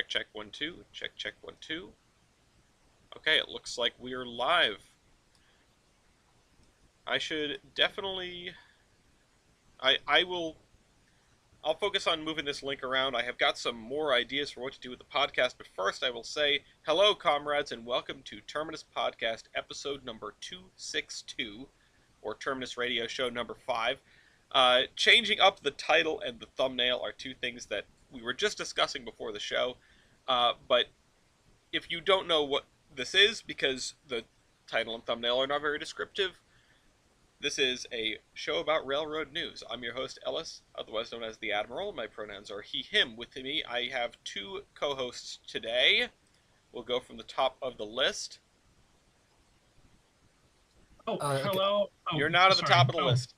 Check 1 2. Check 1 2. Okay, it looks like we're live. I should definitely. I will. I'll focus on moving this link around. I have got some more ideas for what to do with the podcast, but first I will say hello, comrades, and welcome to Terminus Podcast, episode number 262, or Terminus Radio Show number 5. Changing up the title and the thumbnail are two things that we were just discussing before the show, but if you don't know what this is, because the title and thumbnail are not very descriptive, this is a show about railroad news. I'm your host, Ellis, otherwise known as the Admiral. My pronouns are he, him. With me, I have two co-hosts today. We'll go from the top of the list. Hello. You're not at the top of the list.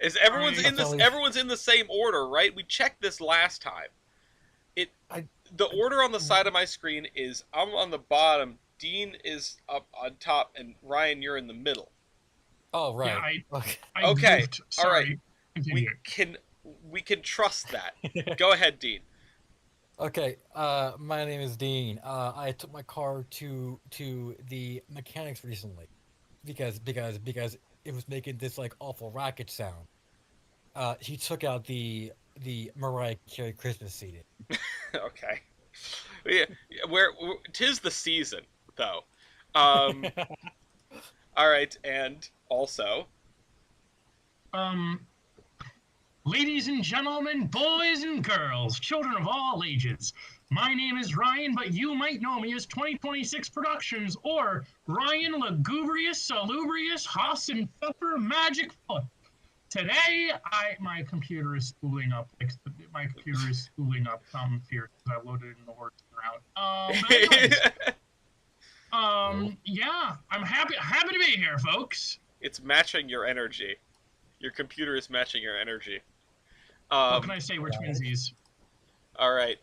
Is everyone's in the same order, right? We checked this last time. The order on the side of my screen is I'm on the bottom, Dean is up on top, and Ryan, you're in the middle. Oh, right. Yeah, okay. Moved. All right. Continue. We can trust that. Go ahead, Dean. Okay. My name is Dean. I took my car to the mechanics recently because it was making this like awful racket sound. He took out the Mariah Carey Christmas CD. Okay. Yeah, tis the season though. All right, and also, Ladies and gentlemen, boys and girls, children of all ages, my name is Ryan, but you might know me as 2026 Productions or Ryan Lugubrious Salubrious Haas and Pepper Magic Foot. Today, my computer is spooling up. My computer is spooling up here because I loaded in the words around. Yeah, I'm happy to be here, folks. It's matching your energy. Your computer is matching your energy. What can I say? Which means these. All right.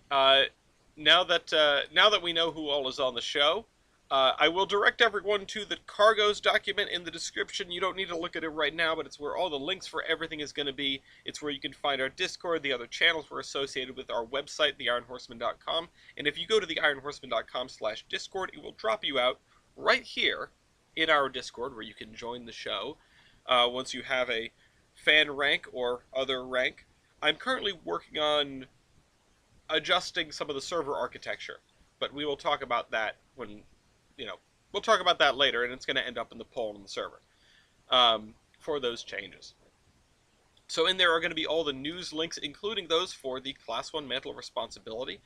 Now that we know who all is on the show, I will direct everyone to the cargoes document in the description. You don't need to look at it right now, but it's where all the links for everything is going to be. It's where you can find our Discord, the other channels we're associated with, our website, theironhorseman.com. And if you go to theironhorseman.com/Discord, it will drop you out right here in our Discord, where you can join the show once you have a fan rank or other rank. I'm currently working on adjusting some of the server architecture, but we will talk about that when, we'll talk about that later, and it's going to end up in the poll on the server for those changes. So in there are going to be all the news links, including those for the Class 1 Mantle of Responsibility.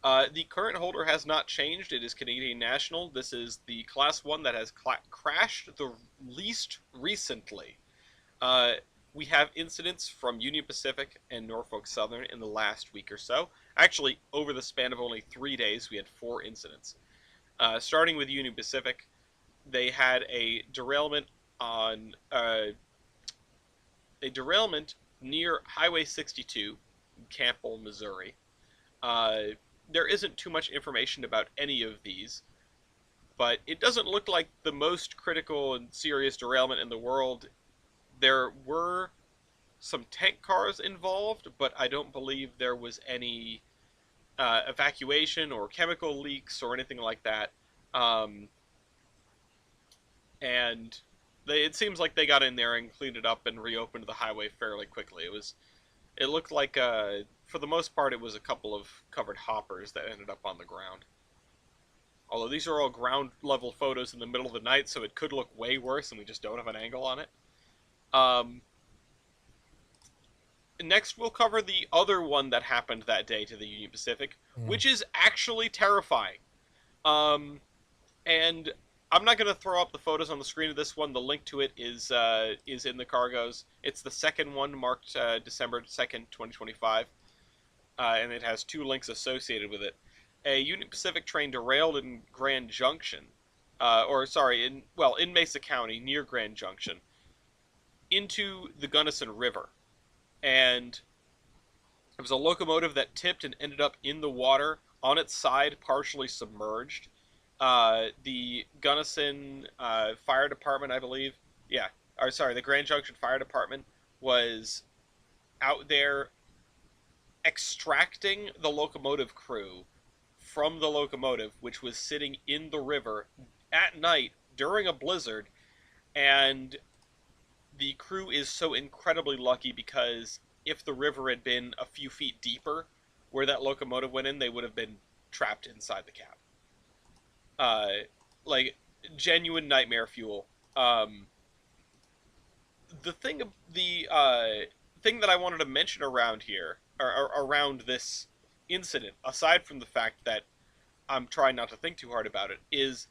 The current holder has not changed. It is Canadian National. This is the Class 1 that has crashed the least recently. We have incidents from Union Pacific and Norfolk Southern in the last week or so. Actually, over the span of only 3 days, we had 4 incidents. Starting with Union Pacific, they had a derailment near Highway 62 in Campbell, Missouri. There isn't too much information about any of these, but it doesn't look like the most critical and serious derailment in the world. There were some tank cars involved, but I don't believe there was any evacuation or chemical leaks or anything like that. And it seems like they got in there and cleaned it up and reopened the highway fairly quickly. It looked like, for the most part, it was a couple of covered hoppers that ended up on the ground. Although these are all ground level photos in the middle of the night, so it could look way worse and we just don't have an angle on it. Next, we'll cover the other one that happened that day to the Union Pacific, which is actually terrifying. And I'm not going to throw up the photos on the screen of this one. The link to it is in the cargoes. It's the second one, marked December 2nd, 2025, and it has 2 links associated with it. A Union Pacific train derailed in Grand Junction, in Mesa County, near Grand Junction, into the Gunnison River. And it was a locomotive that tipped and ended up in the water, on its side, partially submerged. The Gunnison Fire Department, I believe, the Grand Junction Fire Department was out there extracting the locomotive crew from the locomotive, which was sitting in the river at night during a blizzard, and the crew is so incredibly lucky because if the river had been a few feet deeper where that locomotive went in, they would have been trapped inside the cab. Uh, like genuine nightmare fuel. Um, the thing, the thing that I wanted to mention around here, or around this incident, aside from the fact that I'm trying not to think too hard about it, is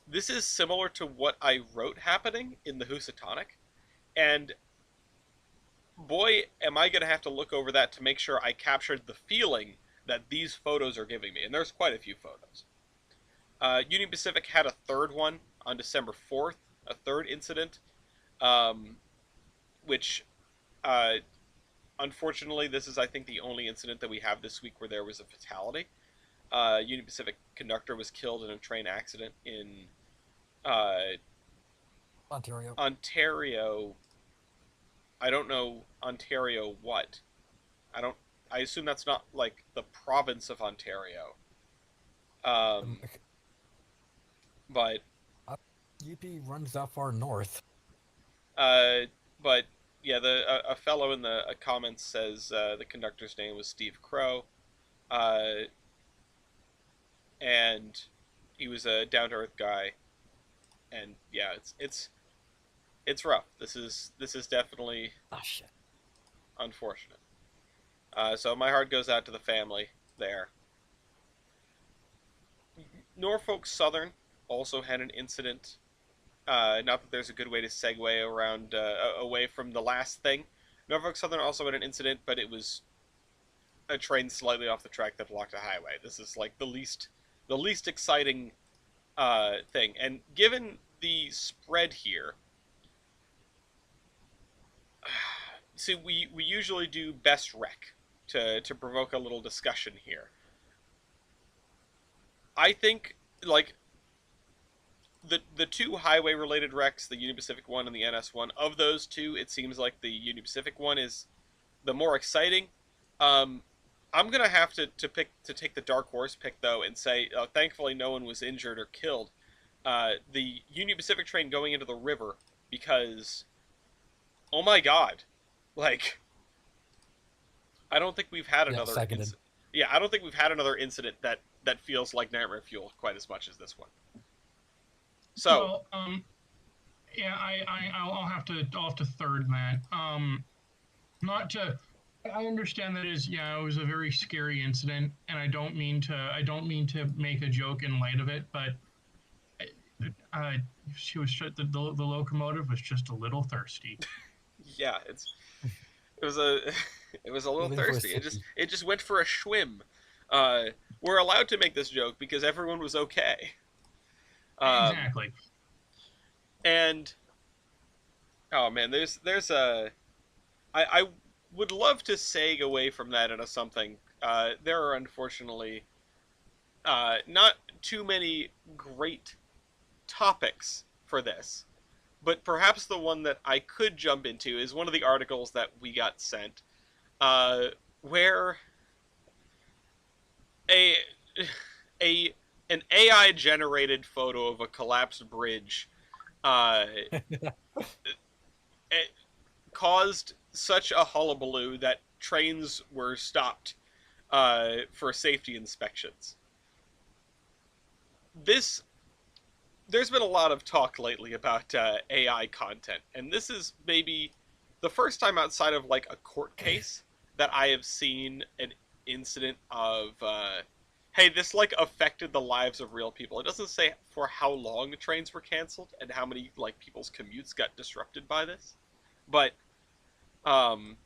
this is similar to what I wrote happening in the Housatonic, and boy, am I going to have to look over that to make sure I captured the feeling that these photos are giving me. And there's quite a few photos. Union Pacific had a third one on December 4th, a third incident, um, which, uh, unfortunately, this is, I think, the only incident that we have this week where there was a fatality. Union Pacific conductor was killed in a train accident in uh, Ontario. Ontario. I don't know Ontario what. I don't. I assume that's not like the province of Ontario. Um, Okay. but UP runs that far north. uh, but yeah, the a fellow in the comments says the conductor's name was Steve Crow, uh, and he was a down to earth guy, and yeah, it's rough. This is definitely Ah, shit. unfortunate. So my heart goes out to the family there. Norfolk Southern also had an incident. Not that there's a good way to segue around away from the last thing. Norfolk Southern also had an incident, but it was a train slightly off the track that blocked a highway. This is like the least exciting thing. And given the spread here, see, we usually do best rec to provoke a little discussion here. I think like the two highway related wrecks, the Union Pacific one and the NS one, of those two, it seems like the Union Pacific one is the more exciting. Um, I'm gonna have to take the dark horse pick though and say, thankfully no one was injured or killed. The Union Pacific train going into the river because, oh my god, like I don't think we've had Yeah, another. seconded. Yeah, I don't think we've had another incident that feels like nightmare fuel quite as much as this one. So, Well, yeah, I'll have to third that. Not to. I understand that is yeah, it was a very scary incident, and I don't mean to make a joke in light of it, but uh, she was the locomotive was just a little thirsty. yeah, it was a it was a little Living for a thirsty. city. It just went for a schwim. Uh, we're allowed to make this joke because everyone was okay. Exactly. And oh man, there's a I would love to seg away from that into something. There are unfortunately not too many great topics for this, but perhaps the one that I could jump into is one of the articles that we got sent, where a a an AI generated photo of a collapsed bridge uh, it caused such a hullabaloo that trains were stopped for safety inspections. This There's been a lot of talk lately about AI content, and this is maybe the first time outside of like a court case that I have seen an incident of hey, this like affected the lives of real people. It doesn't say for how long trains were canceled and how many like people's commutes got disrupted by this, but um,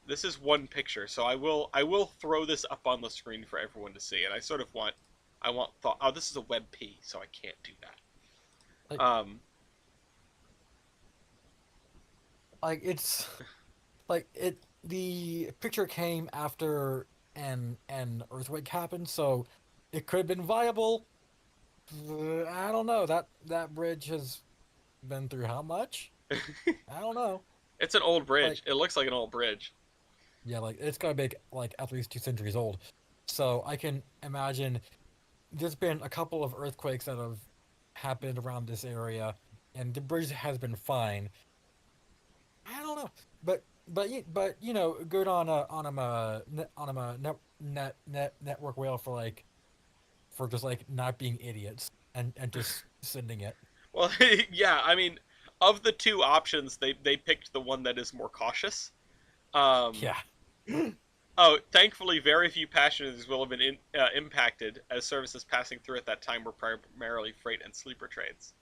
this is one picture, so I will throw this up on the screen for everyone to see, and I want thought. Oh, this is a WebP, so I can't do that. Like, Um, like it's like it. The picture came after an earthquake happened, so it could have been viable. I don't know. That bridge has been through how much? I don't know. it's an old bridge. Like, It looks like an old bridge. yeah, like it's gotta be like at least 2 centuries old. So I can imagine there's been a couple of earthquakes that have happened around this area, and the bridge has been fine. I don't know, but you know, good on a network whale for just like not being idiots and just sending it. Well, yeah, I mean, of the two options, they picked the one that is more cautious. Um, Yeah. oh, thankfully, very few passengers will have been impacted, as services passing through at that time were primarily freight and sleeper trains.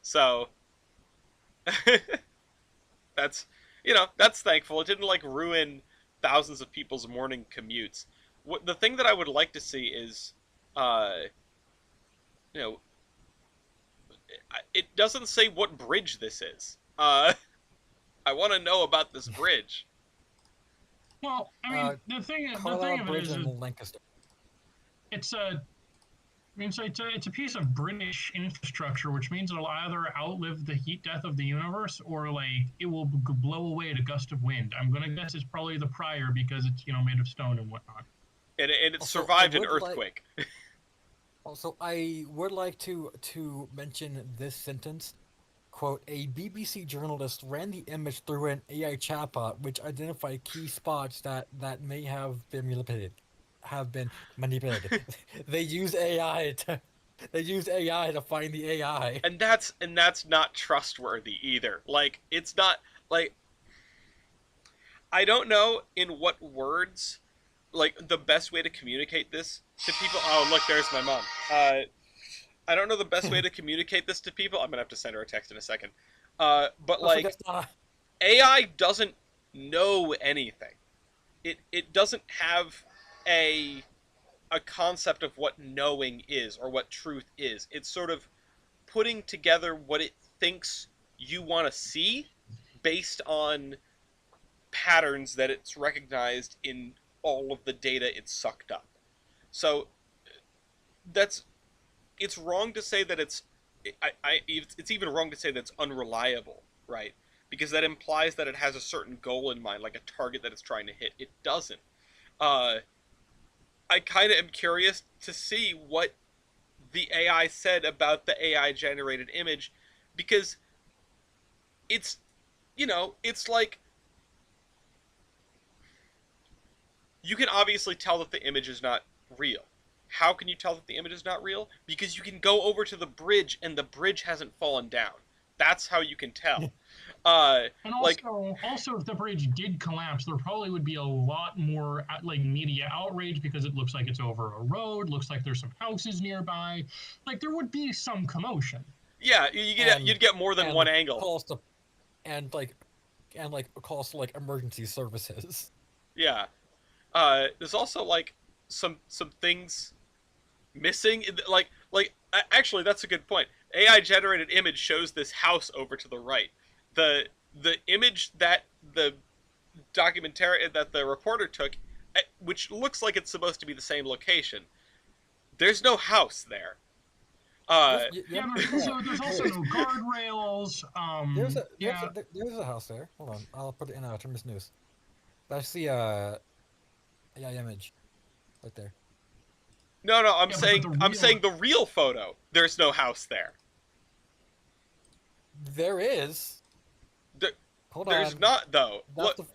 So that's that's thankful. It didn't like ruin thousands of people's morning commutes. What the thing that I would like to see is, uh, you know, it doesn't say what bridge this is. I want to know about this bridge. Well, I mean, Uh, the thing Carlisle of it Bridge is, in Lancaster. it's a I mean, so it's a piece of British infrastructure, which means it'll either outlive the heat death of the universe or like it will blow away at a gust of wind. I'm gonna guess it's probably the prior because it's made of stone and whatnot. And it Also, I survived an would like earthquake. also I would like to mention this sentence. Quote, a BBC journalist ran the image through an AI chatbot which identified key spots that may have been manipulated. they use AI to they use AI to find the AI. And that's not trustworthy either. Like it's not like I don't know in what words like the best way to communicate this to people. Oh, look, there's my mom. I don't know the best way to communicate this to people. I'm gonna have to send her a text in a second. But Also, like that's not AI doesn't know anything. It doesn't have a a concept of what knowing is or what truth is. It's sort of putting together what it thinks you want to see based on patterns that it's recognized in all of the data it's sucked up. So that's it's wrong to say that it's even wrong to say that it's unreliable, right? Because that implies that it has a certain goal in mind, like a target that it's trying to hit. It doesn't. Uh, I kind of am curious to see what the AI said about the AI generated image, because it's it's like you can obviously tell that the image is not real. How can you tell that the image is not real? Because you can go over to the bridge and the bridge hasn't fallen down. That's how you can tell. Uh, And like also, if the bridge did collapse, there probably would be a lot more like media outrage because it looks like it's over a road, looks like there's some houses nearby, like there would be some commotion. yeah, and you'd get more than one and angle. calls to and calls to like emergency services. Yeah. There's also like some things missing. Actually, that's a good point. AI generated image shows this house over to the right. The image that the documentary that the reporter took, which looks like it's supposed to be the same location. There's no house there. Uh, Yeah, there's also There is. no guardrails. Yeah, There's a house there. Hold on, I'll put it in Terminus News. That's the AI image right there. no, I'm yeah, but saying the I'm real saying the real photo. There's no house there. There is. There, Hold there's on. not though. That's Look. the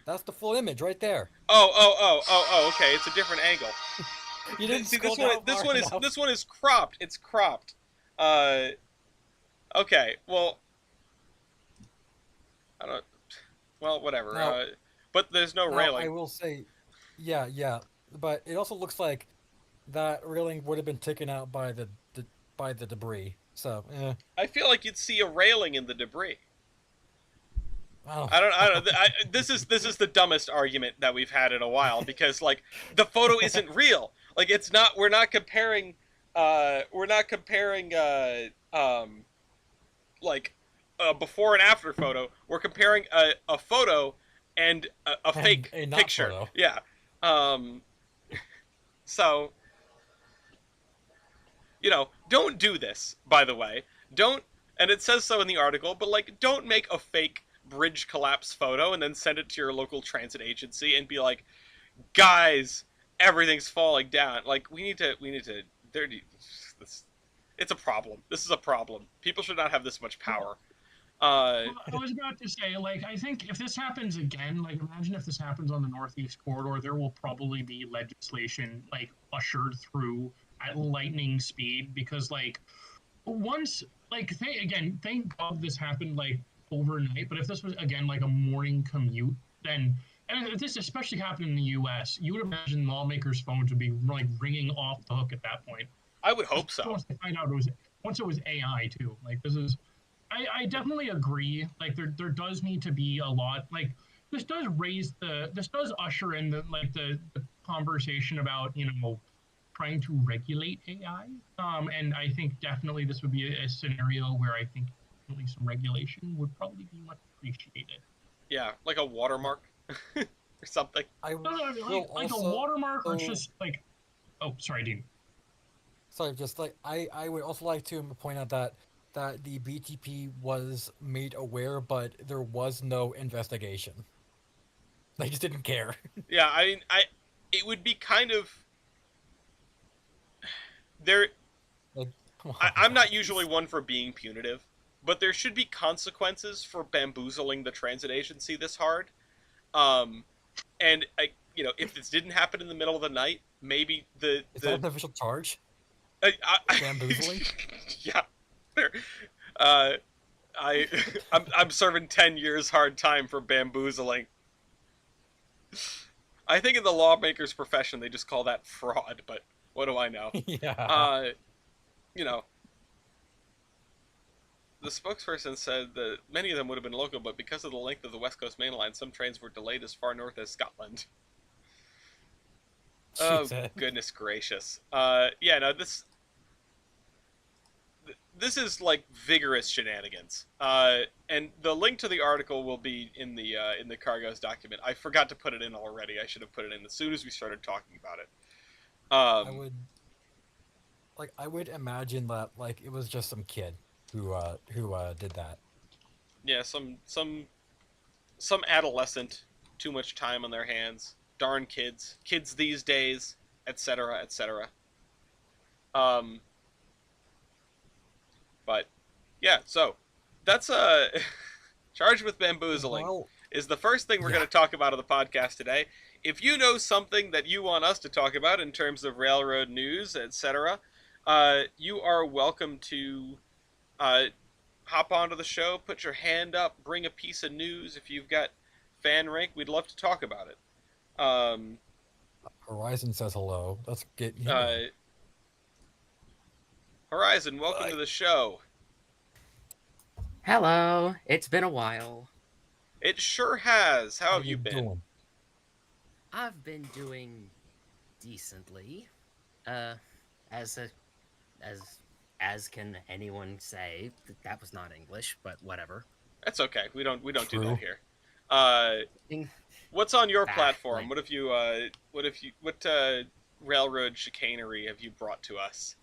that's the full image right there. Oh. Okay, it's a different angle. You didn't See, scroll down far enough. this one is cropped. It's cropped. Uh, okay. Well, I don't. Well, whatever. Now, But there's no I railing. will say, yeah, but it also looks like that railing would have been taken out by the debris. So, I feel like you'd see a railing in the debris. oh, I don't. This is the dumbest argument that we've had in a while because like the photo isn't real. Like it's not. We're not comparing. We're not comparing. Like a before and after photo. We're comparing a photo and a and fake a not picture. photo. Yeah. Um. So don't do this. By the way, don't. And it says so in the article, but like, don't make a fake bridge collapse photo and then send it to your local transit agency and be like, guys, everything's falling down. Like, we need to. they're this, it's a problem. This is a problem. People should not have this much power. Uh, Well, I was about to say, like, I think if this happens again, like, imagine if this happens on the Northeast Corridor, there will probably be legislation, like, ushered through at lightning speed because, like, once, like, again, thank God this happened, like, overnight, but if this was, again, like a morning commute, then, and if this especially happened in the US, you would imagine lawmakers' phones would be, like, ringing off the hook at that point. I would hope so. Once they find out once it was AI, too. Like, I definitely agree. Like there does need to be a lot. Like this does usher in the conversation about trying to regulate AI. And I think definitely this would be a scenario where I think at least some regulation would probably be much appreciated. Yeah, like a watermark or something. I No, no, will like a also. watermark or just like. Oh, sorry, Dean. Sorry, just like I would also like to point out that the BTP was made aware, but there was no investigation. They just didn't care. Yeah, I mean, it would be kind of there. Like, come I'm on. not usually one for being punitive, but there should be consequences for bamboozling the transit agency this hard. Um, and if this didn't happen in the middle of the night, maybe Is that an official charge? Bamboozling? Yeah, there. Uh, I I'm serving 10 years hard time for bamboozling. I think in the lawmaker's profession they just call that fraud, but what do I know? Yeah. Uh, you know, the spokesperson said that many of them would have been local, but because of the length of the West Coast main line, some trains were delayed as far north as Scotland. Oh, Jesus. goodness gracious. Yeah, no, this is like vigorous shenanigans. And the link to the article will be in the Cargo's document. I forgot to put it in already. I should have put it in as soon as we started talking about it. I would I would imagine that like it was just some kid who did that. Yeah, some adolescent, too much time on their hands. Darn kids these days, etc., etc. Um, but yeah, so that's charged with bamboozling Well, is the first thing we're yeah. going to talk about on the podcast today. If you know something that you want us to talk about in terms of railroad news, etc., you are welcome to hop onto the show, put your hand up, bring a piece of news. If you've got fan rank, we'd love to talk about it. Um, Horizon says hello. Let's get him uh, in. Horizon, welcome Uh, to the show. Hello, it's been a while. It sure has. How How have you you been? doing? I've been doing decently. Uh, as a, as can anyone say. That was not English, but whatever. That's okay. We don't do True. that here. Uh, In- what's on your Ah, platform? like- What railroad chicanery have you brought to us?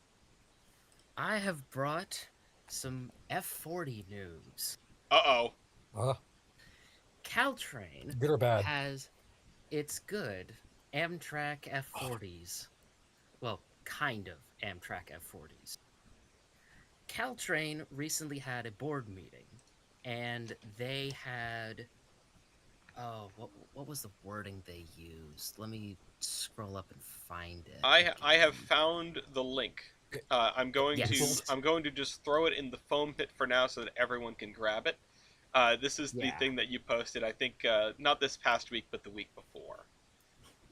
I have brought some F40 news. Uh-oh. Uh, Caltrain good or bad? has its good Amtrak F40s. Well, kind of Amtrak F40s. Caltrain recently had a board meeting, and they had what was the wording they used? Let me scroll up and find it. I have found the link. I'm going Yes. to just throw it in the foam pit for now so that everyone can grab it. This is the Yeah. thing that you posted. I think not this past week, but the week before.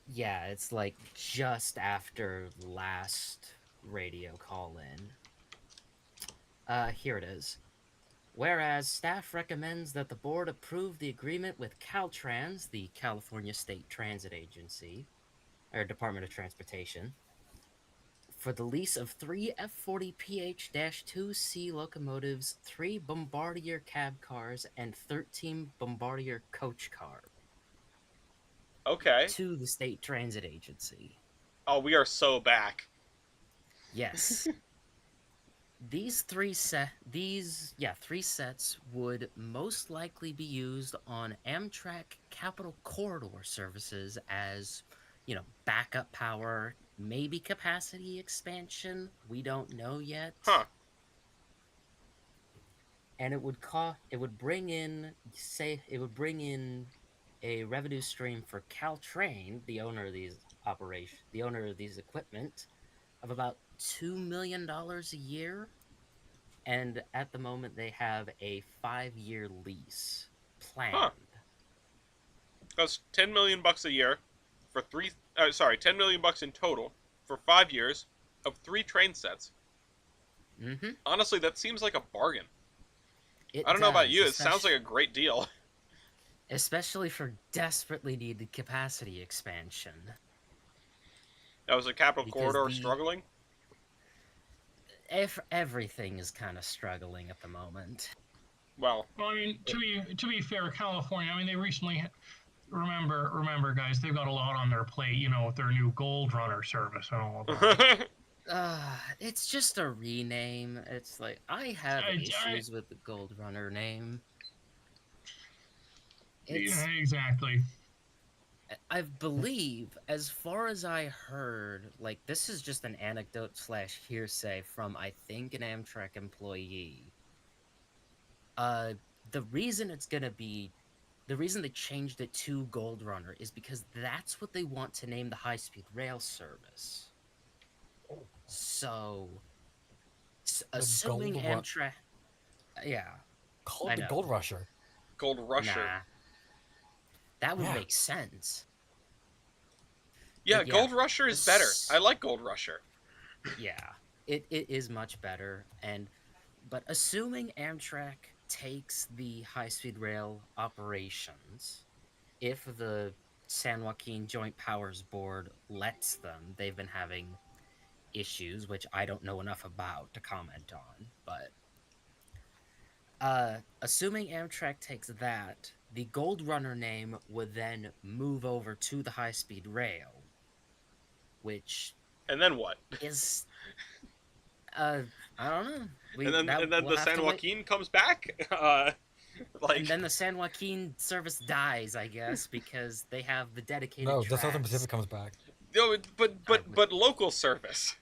Yeah, it's like just after last radio call in. Here it is. Whereas staff recommends that the board approve the agreement with Caltrans, the California State Transit Agency, or Department of Transportation, for the lease of 3 F40PH-2C locomotives, 3 Bombardier cab cars, and 13 Bombardier coach cars Okay. to the State Transit Agency. Oh, we are so back. Yes. These three sets would most likely be used on Amtrak Capital Corridor services as, backup power maybe capacity expansion. We don't know yet. Huh. And it would bring in a revenue stream for Caltrain, the owner of these equipment, of about $2 million a year. And at the moment, they have a 5-year lease Huh. planned. That's $10 million a year for 10 million bucks in total for 5 years of 3 train sets. Mm-hmm. Honestly, that seems like a bargain. It I don't know about does, you. It sounds like a great deal. especially for desperately needed capacity expansion. That was a capital Because corridor struggling. everything is kind of struggling at the moment. Well, I mean, to be fair, California. I mean, they recently remember, guys. They've got a lot on their plate. You know, with their new Gold Runner service and all of that. It's just a rename. It's like I have issues with the Gold Runner name. Yeah, exactly. I believe, as far as I heard, like this is just an anecdote / hearsay from I think an Amtrak employee. The reason they changed it to Gold Runner is because that's what they want to name the high-speed rail service. So, assuming Amtrak, yeah, call it the Gold Rusher. Gold Rusher. Nah, that would make sense. Yeah, Gold Rusher is better. I like Gold Rusher. Yeah, it is much better. But assuming Amtrak takes the high-speed rail operations, if the San Joaquin Joint Powers Board lets them, they've been having issues, which I don't know enough about to comment on, but assuming Amtrak takes that, the Gold Runner name would then move over to the high-speed rail, which... And then what? Is... I don't know. And then the San Joaquin comes back? And then the San Joaquin service dies, I guess, because they have the dedicated tracks. The Southern Pacific comes back. No, but local service.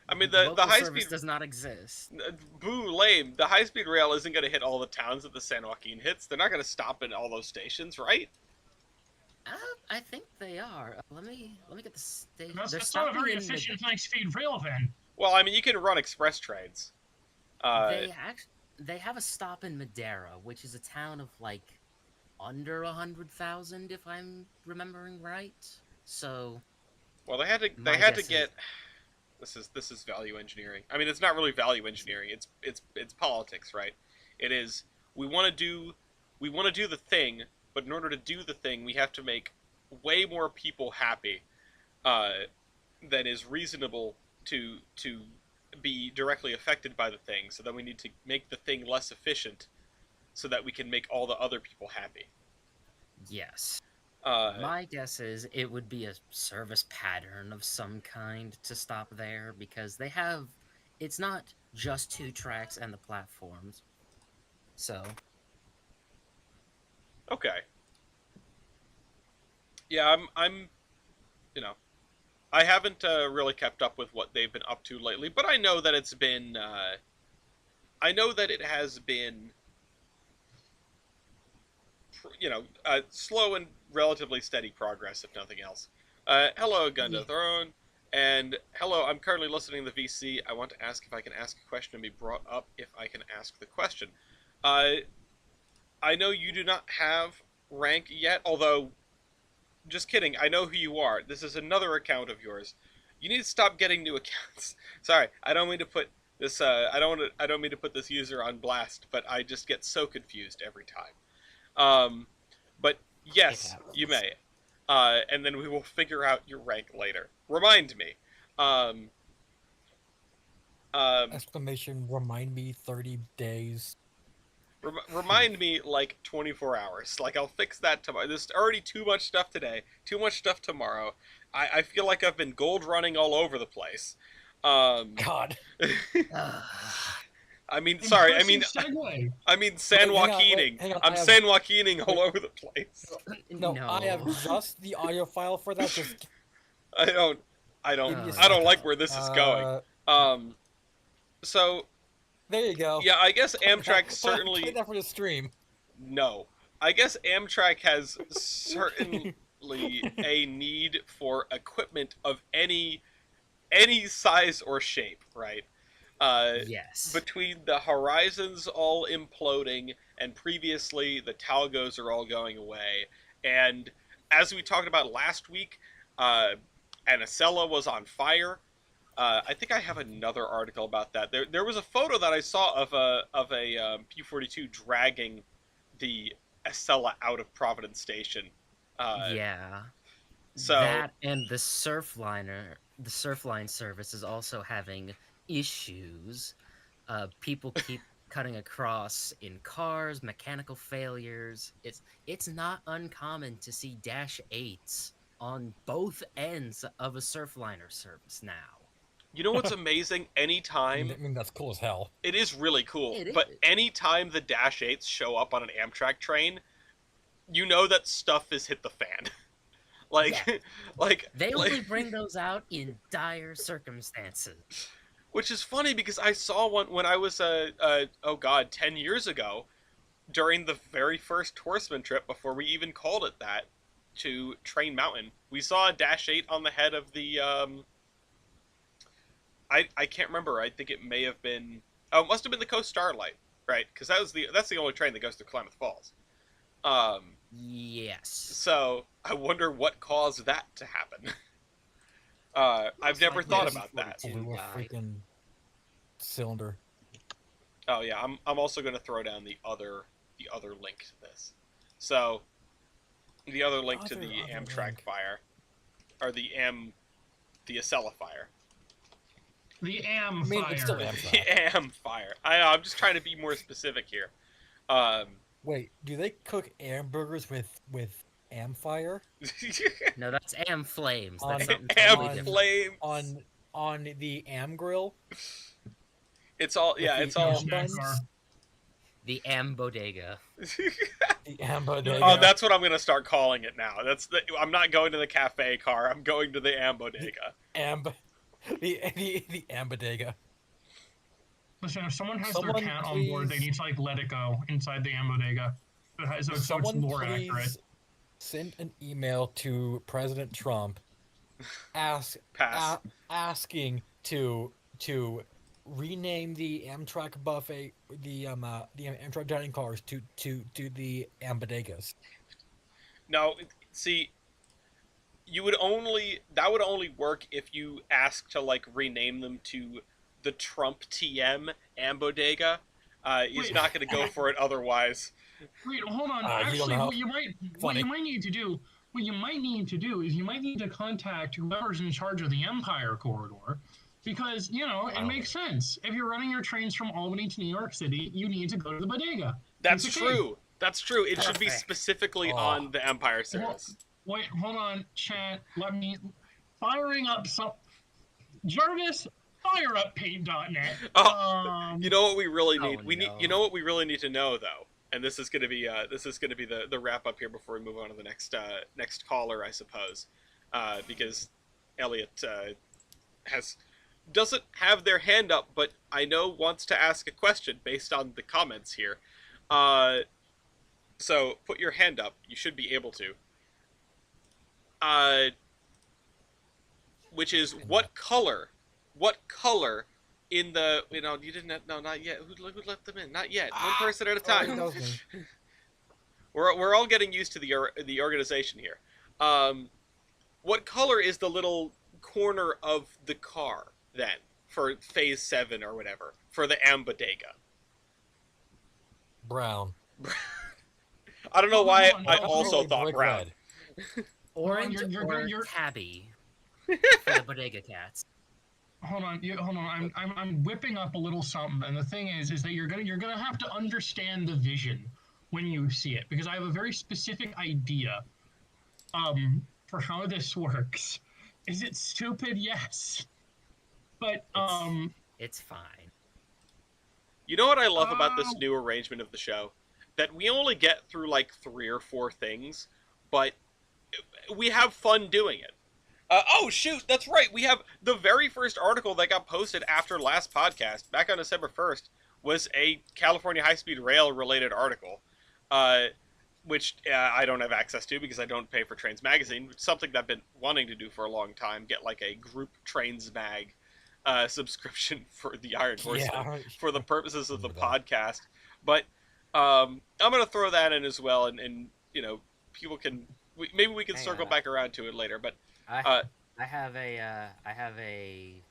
I mean, the high speed does not exist. Boo, lame. The high speed rail isn't going to hit all the towns that the San Joaquin hits. They're not going to stop in all those stations, right? I think they are. Let me get the station. That's not a very efficient high speed rail, then. Well, I mean, you can run express trains. They have a stop in Madera, which is a town of like under 100,000, if I'm remembering right. So, well, they had to get. This is value engineering. I mean, it's not really value engineering. It's politics, right? It is. We want to do the thing, but in order to do the thing, we have to make way more people happy than is reasonable to be directly affected by the thing. So then we need to make the thing less efficient so that we can make all the other people happy. Yes. My guess is it would be a service pattern of some kind to stop there, because it's not just 2 tracks and the platforms. So. Okay. Yeah, I'm I haven't really kept up with what they've been up to lately, but I know that it's been, I know that it has been, slow and relatively steady progress, if nothing else. Hello, Gunda Throne, and hello, I'm currently listening to the VC. I want to ask if I can ask a question and be brought up if I can ask the question. I know you do not have rank yet, although... Just kidding. I know who you are. This is another account of yours. You need to stop getting new accounts. Sorry, I don't mean to put this. I don't mean to put this user on blast, but I just get so confused every time. But yes, you may. And then we will figure out your rank later. Remind me. Exclamation! Remind me. 30 days. Remind me, like, 24 hours. Like, I'll fix that tomorrow. There's already too much stuff today. Too much stuff tomorrow. I feel like I've been gold running all over the place. God. I mean, sorry. I mean San Joaquining. Hang on, I'm San Joaquining all over the place. No, I have just the audio file for that. Just... I don't... I don't Oh, I don't yeah. like where this is going. Um, so There you go. yeah, I guess Play Amtrak play certainly that for the stream. no. I guess Amtrak has certainly a need for equipment of any size or shape, right? Uh, Yes. between the Horizons all imploding and previously the Talgos are all going away, and as we talked about last week, uh, Anacella was on fire. I think I have another article about that. There was a photo that I saw of a P-42 dragging the Acela out of Providence Station. Uh, Yeah. so That and the Surfline service is also having issues. People keep cutting across in cars, mechanical failures. It's not uncommon to see Dash 8s on both ends of a Surfliner service now. you know what's amazing? I Anytime mean, that's cool as hell. it is really cool, It but is. anytime the Dash 8s show up on an Amtrak train, you know that stuff has hit the fan. like, Yeah. like, They like, only bring those out in dire circumstances. which is funny because I saw one when I was oh god 10 years ago during the very first Horseman trip before we even called it that to Train Mountain. We saw a Dash 8 on the head of the I can't remember. I think it may have been it must have been the Coast Starlight, right? Because that's the only train that goes to Klamath Falls. Yes. So I wonder what caused that to happen. I've never like thought maybe about that. 42 Blew a died. freaking cylinder. Oh yeah, I'm also going to throw down the other link to this. So the other link to the Other Amtrak link. fire, or the Acela fire. The Am I mean, fire. it's still The Amtrak. Am fire. I'm just trying to be more specific here. Um, Wait, do they cook hamburgers with Amfire No, that's Am Flames. On- That's something Am totally different. flames. on the Am grill? It's all with yeah. the It's all. Am buns? car. The Am Bodega. The Am bodega. Oh, that's what I'm gonna start calling it now. I'm not going to the cafe car. I'm going to the Am bodega. The Am bodega. Listen, if someone has Someone their cat on board, they please- need to like let it go inside the Am bodega. So it's Someone more accurate. please send an email to President Trump Pass. asking to rename the Amtrak buffet, the Amtrak dining cars to the Ambodegas. No, see, that would only work if you ask to like rename them to the Trump TM Ambodega. He's Wait. not going to go for it otherwise. Wait, hold on. You don't Actually, know. what you might Funny. need to do is you might need to contact whoever's in charge of the Empire corridor, because it makes sense. If you're running your trains from Albany to New York City, you need to go to the bodega. That's It's okay. true. That's true. It should be Perfect. specifically Oh. on the Empire service. Wait, hold on, chat. Let me firing up some Jarvis. Fire up paint.net. Oh, you know what we really Oh, need? no. You know what we really need to know though, and this is gonna be the wrap up here before we move on to the next caller, I suppose, because Elliot doesn't have their hand up, but I know wants to ask a question based on the comments here. So put your hand up. You should be able to. Which is what color? What color in the you didn't no not yet. Who let them in? Not yet. One person at a That time. was me. We're all getting used to the organization here. What color is the little corner of the car then for Phase 7 or whatever for the Ambodega? Brown. I don't know why I Probably also thought brick brown. red. Orange you're- or tabby for the Bodega Cats. Hold on. I'm whipping up a little something, and the thing is that you're gonna have to understand the vision when you see it, because I have a very specific idea for how this works. Is it stupid? Yes. But It's fine. You know what I love about this Oh. new arrangement of the show? That we only get through like 3 or 4 things, but we have fun doing it. Oh shoot, that's right. We have the very first article that got posted after last podcast, back on December 1st, was a California high-speed rail related article, uh, which I don't have access to because I don't pay for Trains Magazine. Something that I've been wanting to do for a long time: get like a group Trains Mag subscription for the Iron Horseman Yeah. for the purposes of the Remember that. podcast. But I'm gonna throw that in as well, and people can maybe we can Hey, circle back around to it later, but. I Uh, I have a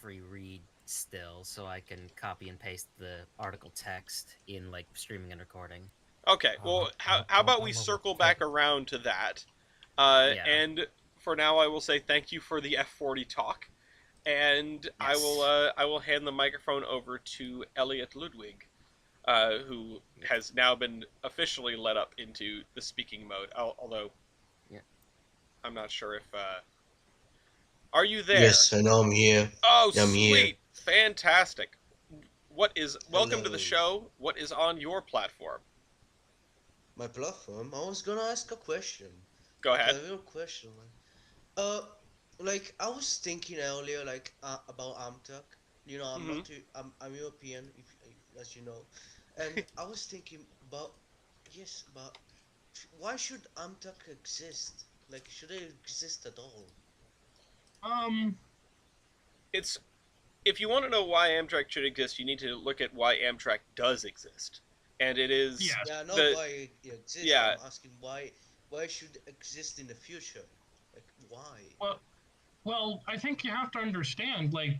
free read still, so I can copy and paste the article text in like streaming and recording. Okay, well, how about we I'm over. circle Okay. back around to that? Yeah. And for now, I will say thank you for the F40 talk, and Yes. I will hand the microphone over to Elliot Ludwig, who has now been officially let up into the speaking mode. Although Yeah. I'm not sure if are you there? Yes, I know I'm here. Oh, I'm here. sweet, fantastic. What is welcome to the Hello. show? What is on your platform? My platform. I was gonna ask a question. Go Like ahead. a real question. Like I was thinking earlier, like about Amtrak. You know, I'm Hmm. not. I'm European, as you know, and I was thinking about yes, but why should Amtrak exist? Like, should it exist at all? Um, It's if you want to know why Amtrak should exist, you need to look at why Amtrak does exist. And it is yes. Yeah, I know the why it exists. yeah, I'm asking why should it exist in the future? Like, why? Well, well, I think you have to understand, like,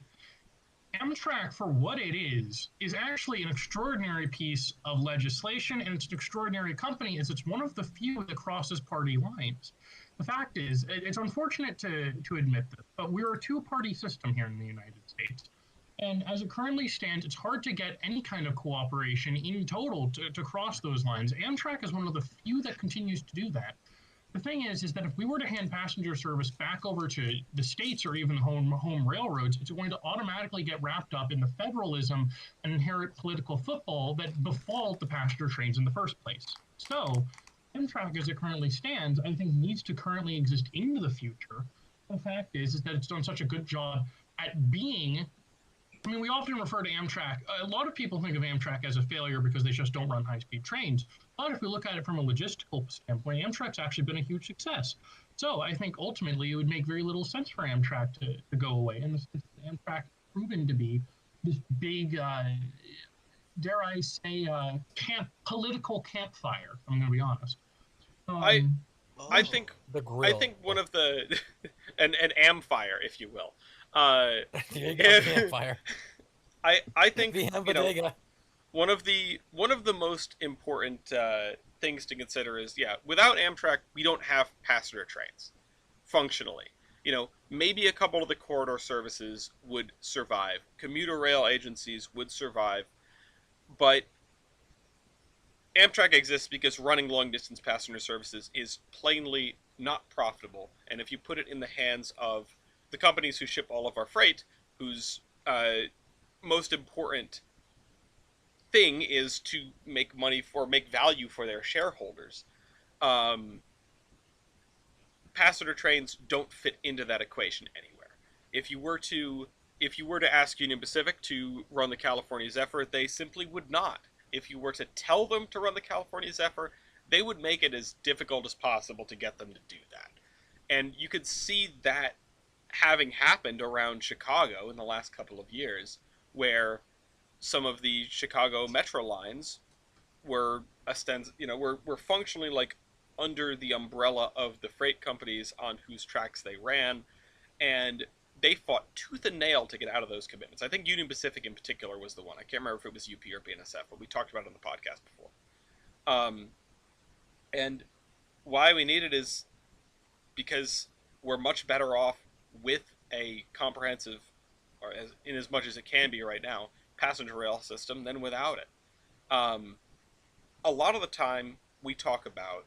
Amtrak, for what it is actually an extraordinary piece of legislation, and it's an extraordinary company, as it's one of the few that crosses party lines. The fact is, it's unfortunate to admit this, but we're a two-party system here in the United States. And as it currently stands, it's hard to get any kind of cooperation in total to cross those lines. Amtrak is one of the few that continues to do that. The thing is that if we were to hand passenger service back over to the states or even home railroads, it's going to automatically get wrapped up in the federalism and inherent political football that befall the passenger trains in the first place. So, Amtrak, as it currently stands, I think needs to currently exist into the future. The fact is that it's done such a good job at being. I mean, we often refer to Amtrak. A lot of people think of Amtrak as a failure because they just don't run high-speed trains. But if we look at it from a logistical standpoint, Amtrak's actually been a huge success. So I think ultimately it would make very little sense for Amtrak to go away. And Amtrak proven to be this big, dare I say, political campfire. I'm going to be honest. I I Oh, think The I grill. think one of the an Amfire, if you will. Uh, There you go, the campfire. I think The bodega. one of the most important things to consider is without Amtrak we don't have passenger trains functionally. Maybe a couple of the corridor services would survive. Commuter rail agencies would survive, but Amtrak exists because running long distance passenger services is plainly not profitable. And if you put it in the hands of the companies who ship all of our freight, whose most important thing is to make money for make value for their shareholders, um, passenger trains don't fit into that equation anywhere. If you were to if you were to ask Union Pacific to run the California Zephyr, they simply would not. If you were to tell them to run the California Zephyr, they would make it as difficult as possible to get them to do that. And you could see that having happened around Chicago in the last couple of years, where some of the Chicago metro lines were functionally like under the umbrella of the freight companies on whose tracks they ran, and they fought tooth and nail to get out of those commitments. I think Union Pacific in particular was the one. I can't remember if it was UP or BNSF, but we talked about it on the podcast before. Um, and why we need it is because we're much better off with a comprehensive, or in as much as it can be right now, passenger rail system than without it. Um, a lot of the time we talk about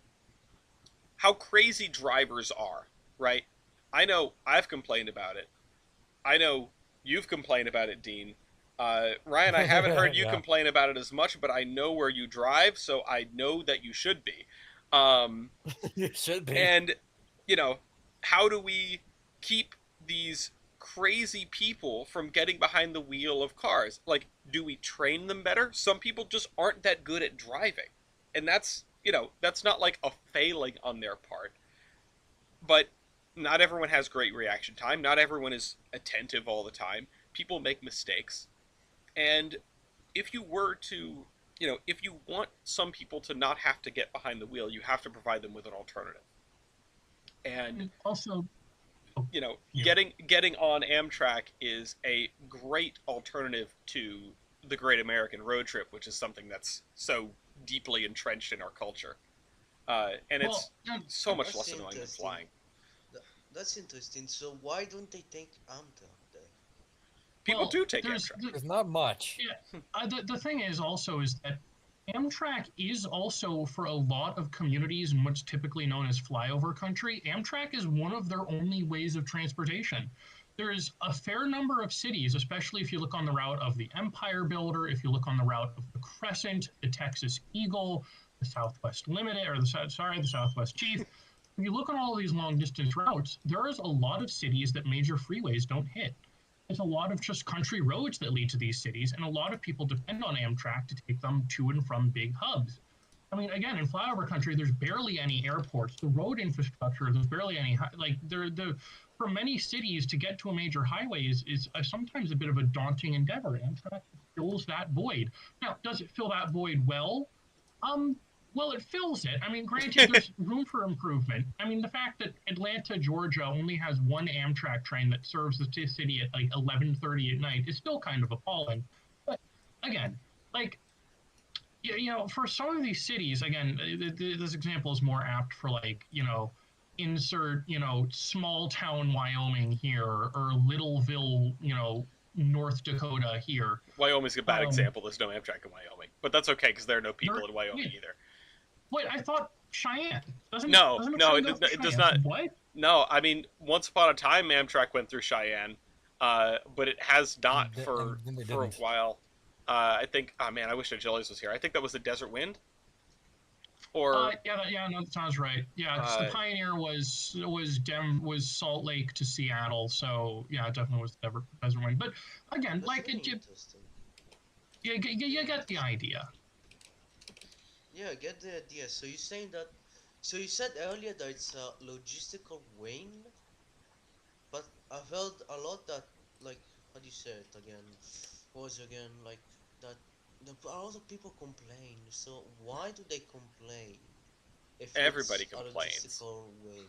how crazy drivers are, right? I know I've complained about it. I know you've complained about it, Dean. Ryan, I haven't heard you Yeah, complain about it as much, but I know where you drive, so I know that you should be. Um, you should be. and, you know, how do we keep these crazy people from getting behind the wheel of cars? Like, do we train them better? Some people just aren't that good at driving. And that's, that's not like a failing on their part. But not everyone has great reaction time. Not everyone is attentive all the time. People make mistakes. And if you were to, if you want some people to not have to get behind the wheel, you have to provide them with an alternative. And Also, yeah. getting on Amtrak is a great alternative to the Great American Road Trip, which is something that's so deeply entrenched in our culture. And it's so much That's less annoying than interesting. flying. That's interesting. So why don't they take Amtrak then? People Well, do take there's Amtrak. There's not much. yeah. The thing is also is that Amtrak is also for a lot of communities in what's typically known as flyover country. Amtrak is one of their only ways of transportation. There's a fair number of cities, especially if you look on the route of the Empire Builder, if you look on the route of the Crescent, the Texas Eagle, the Southwest Limited, or the Southwest Chief. If you look on all of these long distance routes, there's a lot of cities that major freeways don't hit. There's a lot of just country roads that lead to these cities, and a lot of people depend on Amtrak to take them to and from big hubs. I mean, again, in flyover country, there's barely any airports. The road infrastructure, there's barely any, for many cities to get to a major highway is sometimes a bit of a daunting endeavor. Amtrak fills that void. Now, does it fill that void well? Well, it fills it. I mean, granted, there's room for improvement. I mean, the fact that Atlanta, Georgia only has one Amtrak train that serves the city at like 11:30 at night is still kind of appalling. But again, like, for some of these cities, again, this example is more apt for like, insert, small town Wyoming here or Littleville, North Dakota here. Wyoming's a bad example. There's no Amtrak in Wyoming. But that's okay, because there are no people in Wyoming either. Wait, I thought Cheyenne. Doesn't it does not. What? No, I mean, once upon a time, Amtrak went through Cheyenne, but it has not for a while. I think. Oh man, I wish Achilles was here. I think that was the Desert Wind. Or no, that sounds right. Yeah, the Pioneer was Salt Lake to Seattle, so yeah, it definitely was the Desert Wind. But again, That's like really interesting. You get the idea. Yeah, I get the idea. So you're saying that. So you said earlier that it's a logistical wane, but I've heard a lot that, like, how do you say it again? What was it again? Like that. A lot of people complain. So why do they complain? If everybody it's complains. A logistical wane.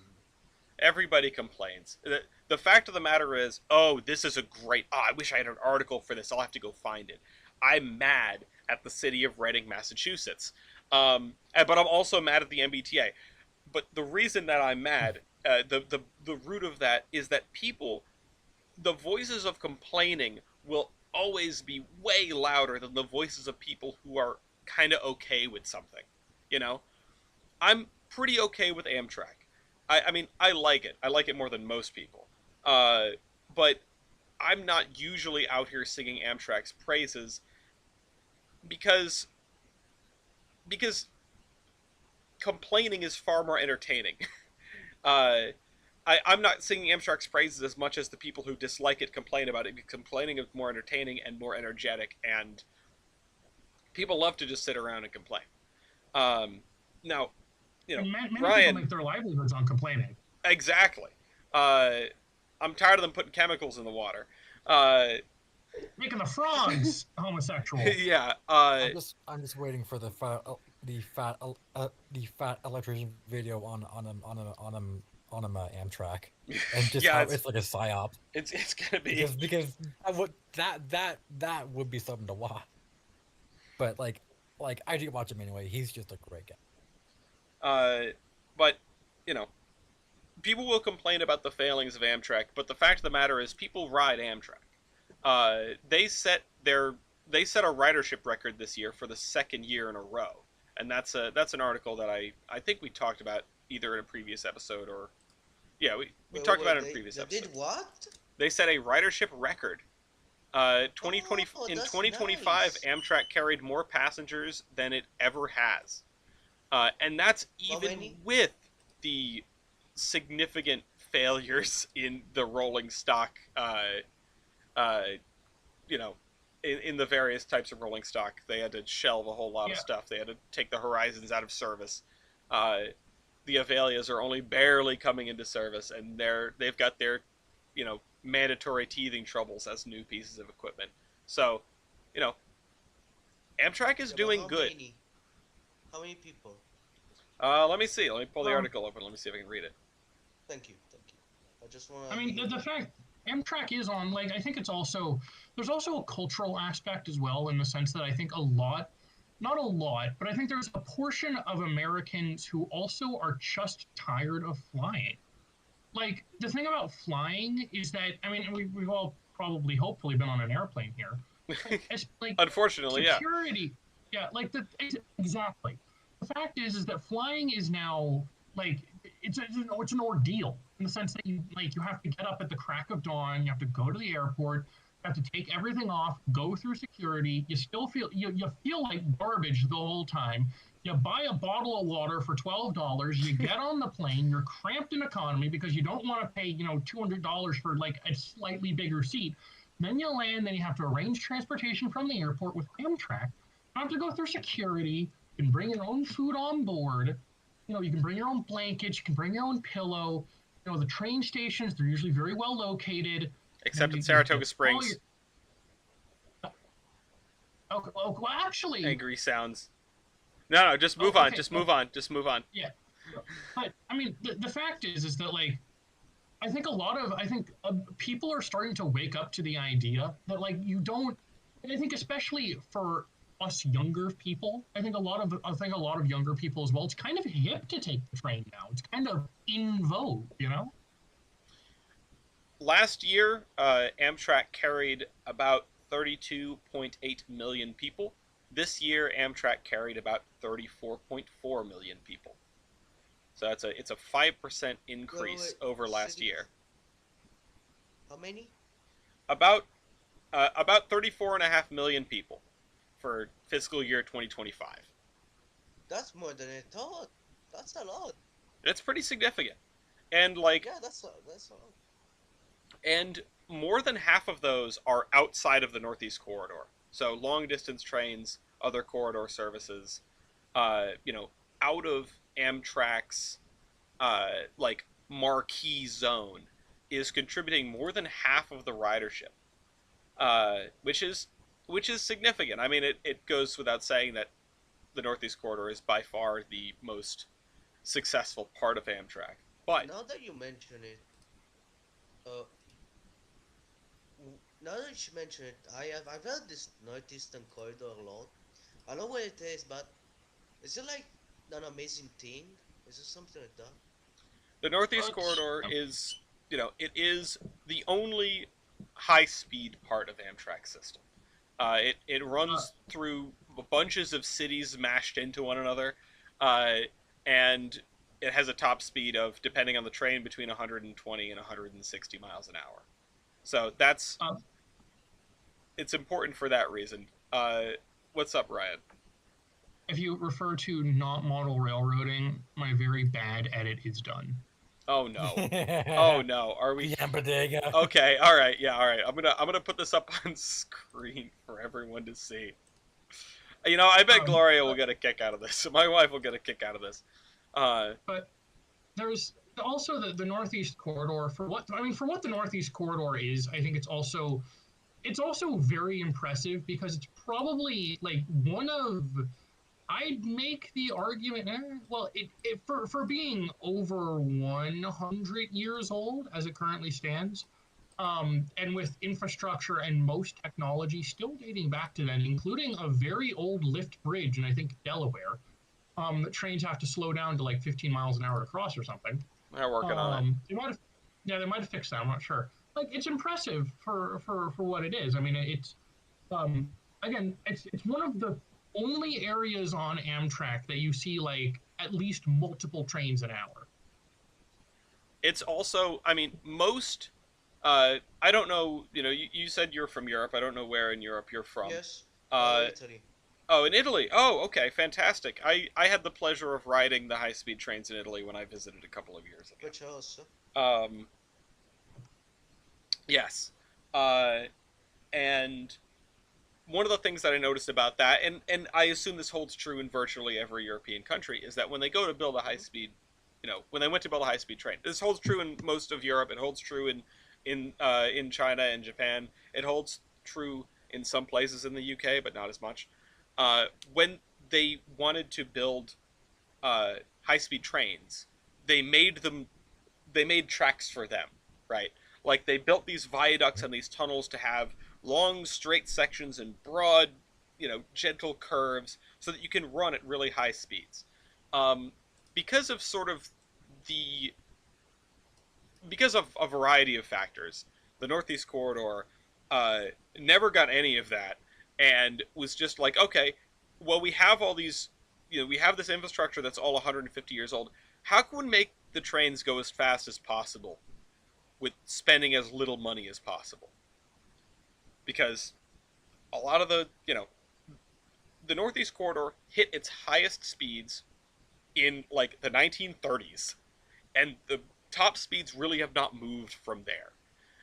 Everybody complains. The fact of the matter is, oh, this is a great. Oh, I wish I had an article for this. I'll have to go find it. I'm mad at the city of Reading, Massachusetts. But I'm also mad at the MBTA. But the reason that I'm mad, the root of that is that people, the voices of complaining will always be way louder than the voices of people who are kind of okay with something. I'm pretty okay with Amtrak. I mean, I like it. I like it more than most people. But I'm not usually out here singing Amtrak's praises because complaining is far more entertaining. I'm not singing Amtrak's praises as much as the people who dislike it complain about it. Complaining is more entertaining and more energetic, and people love to just sit around and complain. Now, many Ryan, people make their livelihoods on complaining. Exactly. I'm tired of them putting chemicals in the water. Making the frogs homosexual. Yeah. I'm just waiting for the fat electrician video on Amtrak, and just Yeah, how it's like a psyop. It's gonna be because that would be something to watch. But like I do watch him anyway. He's just a great guy. But people will complain about the failings of Amtrak, but the fact of the matter is, people ride Amtrak. They set a ridership record this year for the second year in a row, and that's an article that I think we talked about either in a previous episode or we talked about it in a previous episode. They did what? They set a ridership record. 2020 in 2025, nice. Amtrak carried more passengers than it ever has, and that's even with the significant failures in the rolling stock, uh, you know, in the various types of rolling stock. They had to shelve a whole lot of Yeah. stuff. They had to take the Horizons out of service. Uh, the Avelias are only barely coming into service, and they've got their, mandatory teething troubles as new pieces of equipment. So, you know, Amtrak is Yeah, but doing good. How many people? Let me see. Let me pull the Um, article open. Let me see if I can read it. Thank you, thank you. I just wanna I mean, hear. the fact Amtrak is on, like, I think it's also, there's also a cultural aspect as well, in the sense that I think a lot, not a lot, but I think there's a portion of Americans who also are just tired of flying. Like, the thing about flying is that, I mean, we've all probably, hopefully, been on an airplane here. But it's like Unfortunately, yeah. security, yeah, like exactly. The fact is that flying is now like it's an ordeal in the sense that you have to get up at the crack of dawn, you have to go to the airport, you have to take everything off, go through security. You still feel you feel like garbage the whole time. You buy a bottle of water for $12. You get on the plane. You're cramped in economy because you don't want to pay $200 for like a slightly bigger seat. Then you land. Then you have to arrange transportation from the airport with Amtrak. You have to go through security. You can bring your own food on board. You can bring your own blankets. You can bring your own pillow. The train stations, they're usually very well located. Except You, in you Saratoga get all Springs. well, actually, Angry sounds. No, just move on. okay, Just move on. Just move on. yeah. But I mean, the fact is that like I think people are starting to wake up to the idea that like you don't. And I think especially for us younger people, I think a lot of younger people as well. It's kind of hip to take the train now. It's kind of in vogue. Last year, Amtrak carried about 32.8 million people. This year, Amtrak carried about 34.4 million people. So it's a 5% increase Wait, over last city. year. How many? About 34.5 million people for fiscal year 2025. That's more than I thought. That's a lot. It's pretty significant. And like Yeah, that's a lot. and more than half of those are outside of the Northeast Corridor. So long distance trains, other corridor services, out of Amtrak's like marquee zone is contributing more than half of the ridership, which is significant. I mean, it goes without saying that the Northeast Corridor is by far the most successful part of Amtrak. But Now that you mention it, uh, now that you mention it, I've heard this Northeastern Corridor a lot. I know what it is, but is it like an amazing thing? Is it something like that? the Northeast It's, Corridor is, it is the only high-speed part of Amtrak's system. It uh, runs through bunches of cities mashed into one another, uh, and it has a top speed of, depending on the train, between 120 and 160 miles an hour. So uh, it's important for that reason. What's up, Ryan? if you refer to not model railroading, my very bad edit is done. Oh no. Oh no. Are we? The bodega. Okay. All right. Yeah. All right. I'm gonna put this up on screen for everyone to see. I bet Gloria will But, get a kick out of this. My wife will get a kick out of this. Uh, but there's also the Northeast Corridor for what the Northeast Corridor is. I think it's also very impressive because it's probably like one of I'd make the argument. Well, for being over 100 years old as it currently stands, and with infrastructure and most technology still dating back to then, including a very old lift bridge in I think Delaware, that trains have to slow down to like 15 miles an hour to cross or something. they're working on it. They might have, yeah, they might have fixed that. I'm not sure. Like it's impressive for what it is. I mean, it's um, again, it's one of the only areas on Amtrak that you see like at least multiple trains an hour. It's also, I mean, most. I don't know. You said you're from Europe. I don't know where in Europe you're from. Yes. Uh, Italy. oh, in Italy. Oh, okay, fantastic. I had the pleasure of riding the high-speed trains in Italy when I visited a couple of years ago. Which also. Um, yes, uh, and one of the things that I noticed about that, and I assume this holds true in virtually every European country, is that when they go to build a high speed, when they went to build a high speed train, this holds true in most of Europe. It holds true in China and Japan. It holds true in some places in the UK, but not as much. When they wanted to build high speed trains, they made them they made tracks for them, right? Like they built these viaducts and these tunnels to have long straight sections and broad, gentle curves so that you can run at really high speeds. Um, because of sort of the because of a variety of factors, the Northeast Corridor uh, never got any of that, and was just like, okay, well, we have all these, we have this infrastructure that's all 150 years old. How can we make the trains go as fast as possible with spending as little money as possible? Because a lot of the Northeast Corridor hit its highest speeds in like the 1930s, and the top speeds really have not moved from there.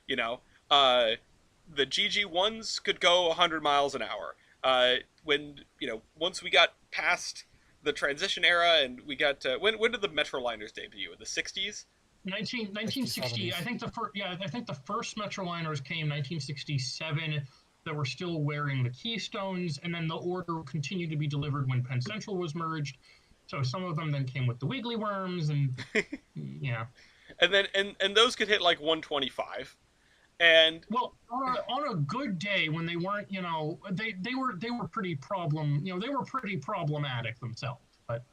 You know, uh, the GG1s could go 100 miles an hour. When once we got past the transition era, and we got when did the Metroliners debut? In the 60s? 1960. I think the first Metroliners came 1967 that were still wearing the Keystones, and then the order continued to be delivered when Penn Central was merged. So some of them then came with the Wiggly Worms, and yeah. And then and those could hit like 125. And well, on a good day when they weren't, they were pretty they were pretty problematic themselves. But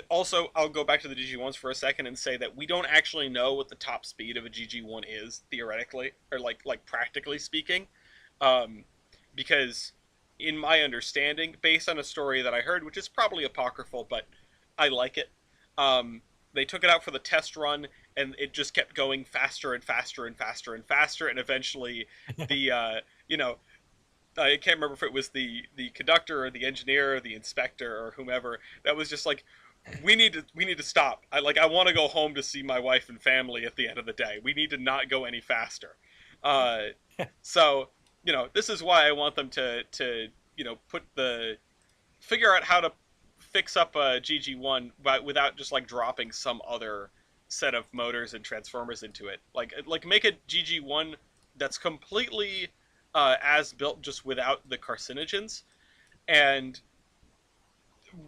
also, I'll go back to the GG1s for a second and say that we don't actually know what the top speed of a GG1 is theoretically, or like practically speaking, because in my understanding, based on a story that I heard, which is probably apocryphal, but I like it, they took it out for the test run, and it just kept going faster and faster and faster and faster, and eventually the I can't remember if it was the conductor or the engineer or the inspector or whomever that was just like, we need to stop. I want to go home to see my wife and family at the end of the day. We need to not go any faster. So this is why I want them to figure out how to fix up a GG1 but without just like dropping some other set of motors and transformers into it. Like make a GG1 that's completely as built, just without the carcinogens, and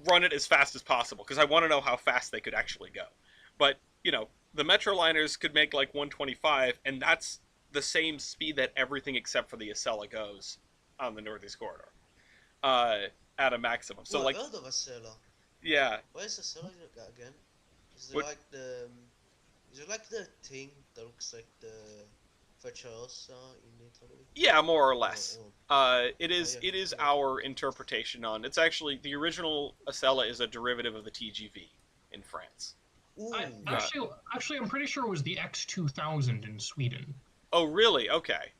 run it as fast as possible, because I want to know how fast they could actually go. But the Metroliners could make like 125, and that's the same speed that everything except for the Acela goes on the Northeast Corridor at a maximum. So Well, I heard of Acela. yeah. Where's Acela again? Is it What- like the is it like the thing that looks like the Frecciarossa in Italy? Yeah, more or less. It yeah, is yeah. our interpretation on. It's actually the original Acela is a derivative of the TGV in France. Ooh. Actually, I'm pretty sure it was the X2000 in Sweden. Oh, really? Okay.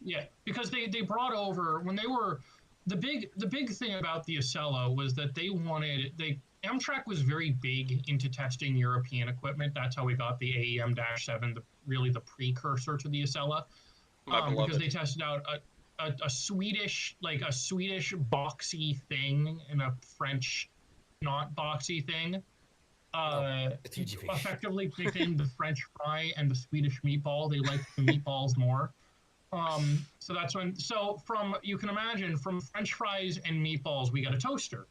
Yeah, because they brought over when they were the big thing about the Acela was that Amtrak was very big into testing European equipment. That's how we got the AEM-7, really the precursor to the Acela, because they tested out a Swedish boxy thing and a French not boxy thing. Effectively nicknamed the French fry and the Swedish meatball. They liked the meatballs more. So that's when. So you can imagine, from French fries and meatballs, we got a toaster.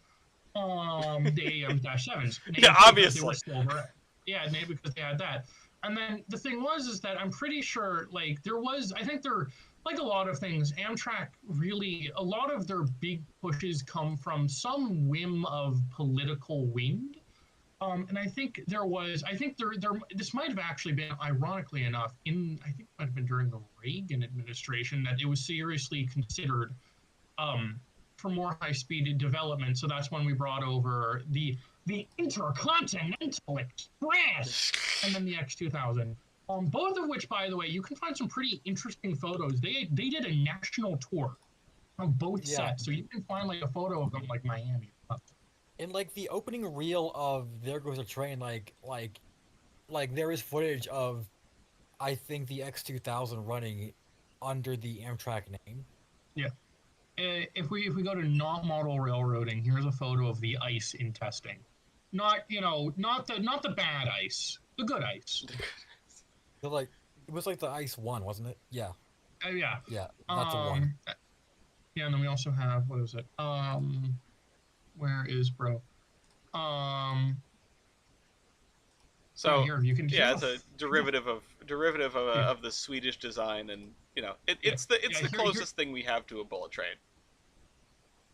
The AM-7s. Yeah, obviously. They were silver. Yeah, because they had that. And then the thing is that I'm pretty sure, I think there, like a lot of things, Amtrak really, a lot of their big pushes come from some whim of political wind. And I think this might have actually been, ironically enough, I think it might have been during the Reagan administration, that it was seriously considered for more high-speed development. So that's when we brought over the Intercontinental Express and then the X2000. Both of which, by the way, you can find some pretty interesting photos. They did a national tour of both sets, so you can find a photo of them Miami. In the opening reel of There Goes a Train, like there is footage of, I think, the X2000 running under the Amtrak name. Yeah. If we go to not model railroading, here's a photo of the ice in testing. Not not the bad ice, the good ice. They're like, it was like the Ice One, wasn't it? Yeah, Yeah. yeah, that's the one. Um. Yeah, and then we also have what is it? Where is bro? Um. Yeah, So here you can. yeah, Here's it's a derivative yeah, of the Swedish design, and yeah, it's yeah. the Here closest thing we have to a bullet train.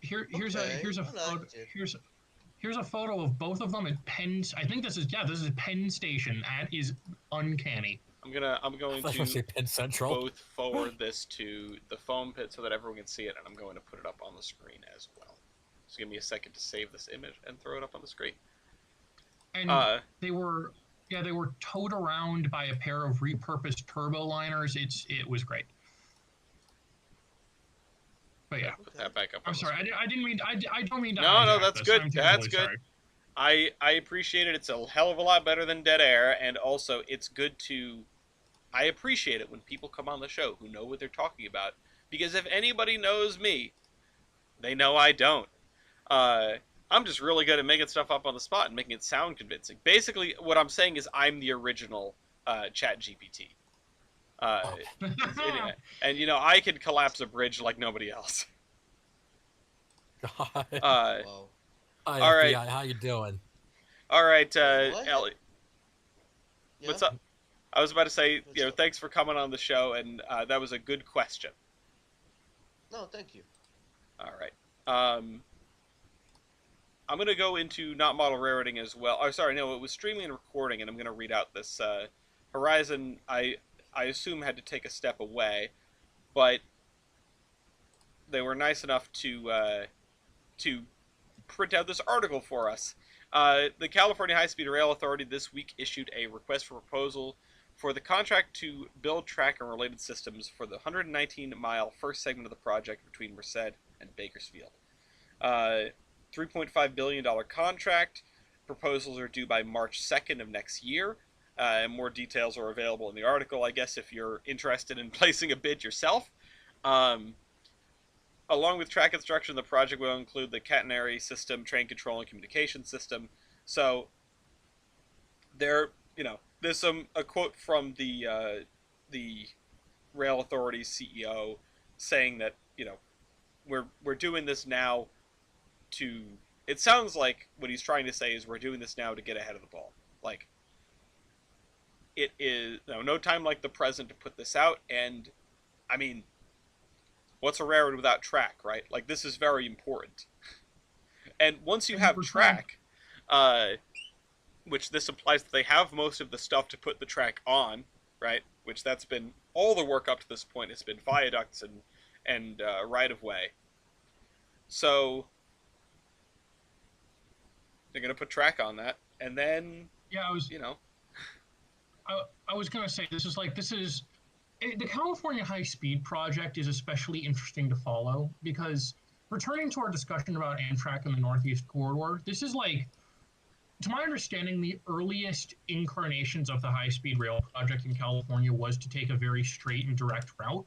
Okay, here's a I photo. liked it. Here's a photo of both of them at Penn. I think this is Penn Station. That is uncanny. I'm I going thought you were to say Penn Central. both forward this to the foam pit so that everyone can see it, and I'm going to put it up on the screen as well. So give me a second to save this image and throw it up on the screen. And Uh, they were they were towed around by a pair of repurposed turbo liners. It was great. But yeah, put Okay. that back up I'm on the sorry. screen. I didn't mean I don't mean to No, no, hijack that's this. good. I'm That's terribly good. sorry. I appreciate it. It's a hell of a lot better than dead air, and also it's good to. I appreciate it when people come on the show who know what they're talking about, because if anybody knows me, they know I don't. Uh, I'm just really good at making stuff up on the spot and making it sound convincing. Basically, what I'm saying is I'm the original Chat GPT. Uh, Oh, and I can collapse a bridge like nobody else. God. Uh, Wow. Hi all right, FBI, how you doing? all right, Wait, what? Ellie, Yeah. what's up? I was about to say, What's up? thanks for coming on the show, and that was a good question. No, thank you. All right. I'm gonna go into not model railroading as well. Oh, sorry, no, it was streaming and recording, and I'm gonna read out this Horizon. I assume had to take a step away, but they were nice enough to print out this article for us. The California High Speed Rail Authority this week issued a request for proposal for the contract to build track and related systems for the 119-mile first segment of the project between Merced and Bakersfield. $3.5 billion contract. Proposals are due by March 2nd of next year. And more details are available in the article, I guess, if you're interested in placing a bid yourself. Um, Along with track construction, the project will include the catenary system, train control, and communication system. So, there's a quote from the rail authority's CEO saying that we're doing this now to. It sounds like what he's trying to say is we're doing this now to get ahead of the ball. Like, it is no time like the present to put this out, and I mean, what's a railroad without track, right? Like, this is very important. And once you have track, which this implies that they have most of the stuff to put the track on, right? Which that's been all the work up to this point has been viaducts and right of way. So they're gonna put track on that, and then Yeah, I was gonna say this is the California High Speed Project is especially interesting to follow because returning to our discussion about Amtrak and the Northeast Corridor, this is like, to my understanding, the earliest incarnations of the high speed rail project in California was to take a very straight and direct route.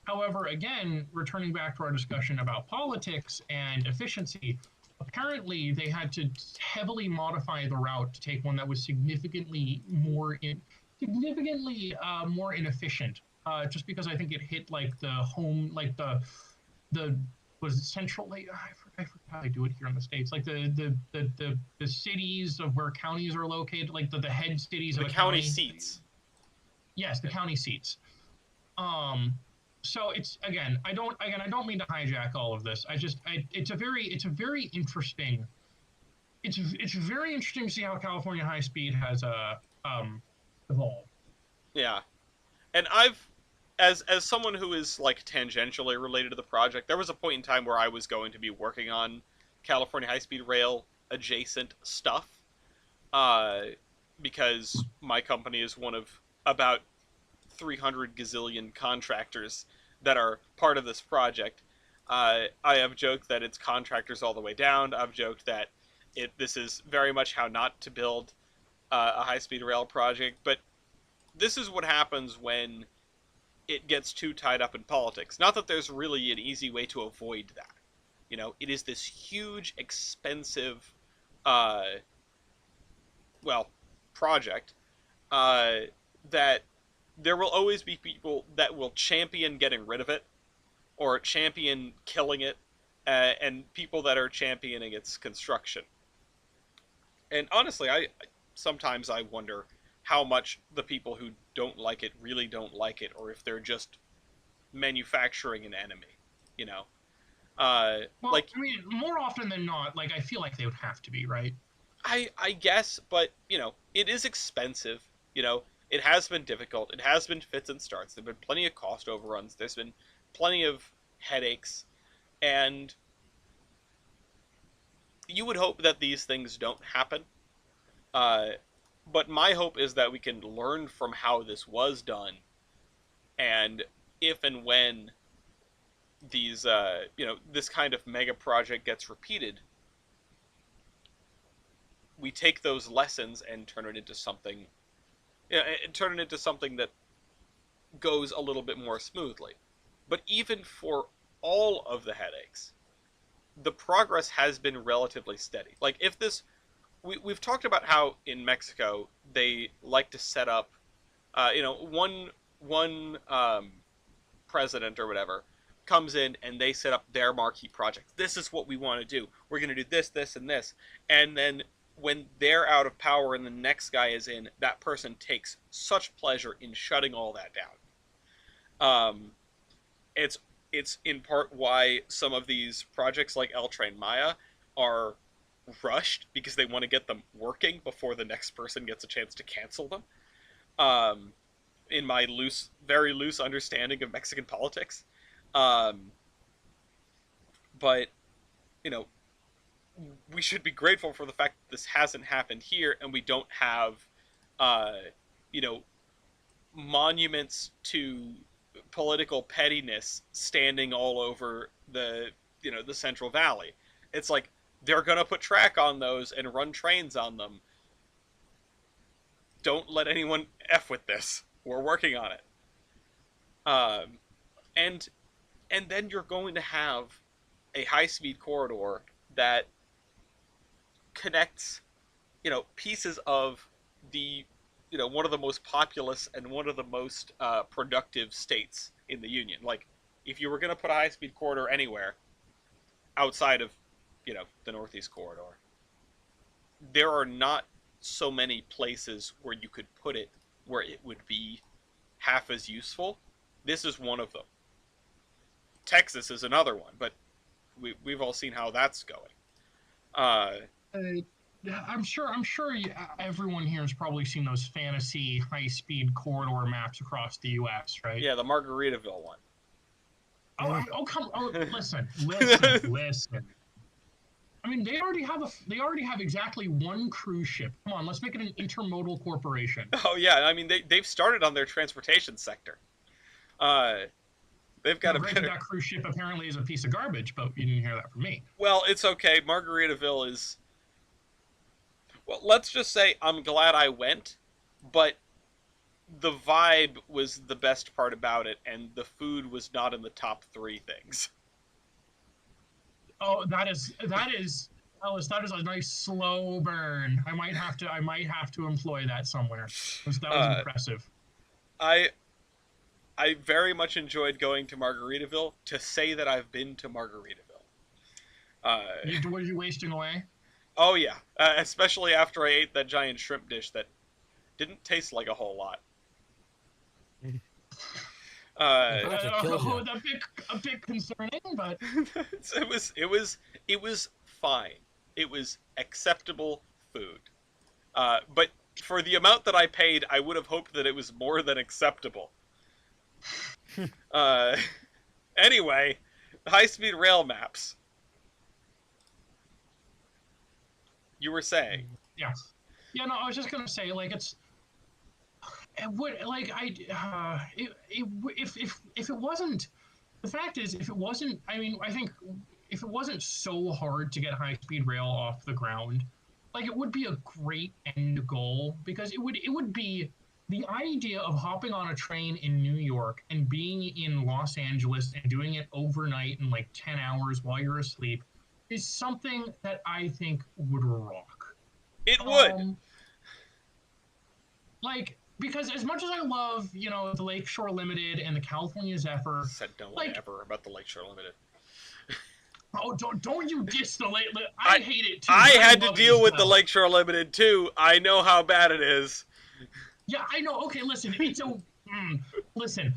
However, again, returning back to our discussion about politics and efficiency, apparently they had to heavily modify the route to take one that was significantly more inefficient. Just because I think it hit like the home, like the was it central, like I forgot how they do it here in the states, like the cities of where counties are located, like the head cities the of a county county. seats. Yes, the county seats. So it's I don't mean to hijack all of this. It's a very interesting. It's very interesting to see how California High Speed has evolved. Yeah, and as someone who is like tangentially related to the project, there was a point in time where I was going to be working on California High Speed Rail adjacent stuff, because my company is one of about 300 gazillion contractors that are part of this project. I have joked that it's contractors all the way down. I've joked that this is very much how not to build a high-speed rail project, but this is what happens when it gets too tied up in politics. Not that there's really an easy way to avoid that. You know, it is this huge, expensive, uh, well, project uh, that there will always be people that will champion getting rid of it or champion killing it, and people that are championing its construction. And honestly, I sometimes I wonder how much the people who don't like it really don't like it, or if they're just manufacturing an enemy. You know, Well, like I mean, more often than not, like I feel like they would have to be, right? I guess, but you know, it is expensive. You know, it has been difficult. It has been fits and starts. There've been plenty of cost overruns. There's been plenty of headaches, and you would hope that these things don't happen. Uh, but my hope is that we can learn from how this was done, and if and when these, this kind of mega project gets repeated, we take those lessons and turn it into something, and turn it into something that goes a little bit more smoothly. But even for all of the headaches, the progress has been relatively steady. Like if this, we've talked about how in Mexico they like to set up, one president or whatever comes in and they set up their marquee project. This is what we want to do. We're going to do this, this, and this. And then when they're out of power and the next guy is in, that person takes such pleasure in shutting all that down. It's it's in part why some of these projects like El Tren Maya are rushed because they want to get them working before the next person gets a chance to cancel them. Um, in my very loose understanding of Mexican politics. Um, but you know, we should be grateful for the fact that this hasn't happened here, and we don't have, uh, you know, monuments to political pettiness standing all over the Central Valley. It's like they're gonna put track on those and run trains on them. Don't let anyone f with this. We're working on it. Um, and and then you're going to have a high speed corridor that connects, pieces of the, one of the most populous and one of the most productive states in the Union. Like, if you were going to put a high speed corridor anywhere outside of, the Northeast Corridor, there are not so many places where you could put it where it would be half as useful. This is one of them. Texas is another one, but we've all seen how that's going. Uh, I'm sure. Everyone here has probably seen those fantasy high-speed corridor maps across the U.S. Right? yeah, the Margaritaville one. Listen. I mean, they already have exactly one cruise ship. Come on, let's make it an intermodal corporation. Oh yeah, I mean they've started on their transportation sector. They've got That cruise ship apparently is a piece of garbage, but you didn't hear that from me. Well, it's okay. Margaritaville is. Well, let's just say I'm glad I went, but the vibe was the best part about it, and the food was not in the top 3 things. Oh, Ellis, that is a nice slow burn. I might have to employ that somewhere. That was impressive. I very much enjoyed going to Margaritaville. To say that I've been to Margaritaville. Were you wasting away? Oh yeah, especially after I ate that giant shrimp dish that didn't taste like a whole lot. A bit concerning, but it was fine. It was acceptable food. But for the amount that I paid, I would have hoped that it was more than acceptable. Anyway, high-speed rail maps. You were saying? Yeah. Yeah. No, I was just gonna say, like, it would, like, if it wasn't, the fact is, if it wasn't, I mean, I think if it wasn't so hard to get high-speed rail off the ground, like it would be a great end goal because it would be the idea of hopping on a train in New York and being in Los Angeles and doing it overnight in like 10 hours while you're asleep is something that I think would rock. It would. Um, like because as much as I love, the Lakeshore Limited and the California Zephyr, Said no one like ever about the Lakeshore Limited. oh, don't you diss the late? I hate it too. I but had to love it deal as with the well. Lakeshore Limited too. I know how bad it is. Yeah, I know. Okay, listen. It's a listen.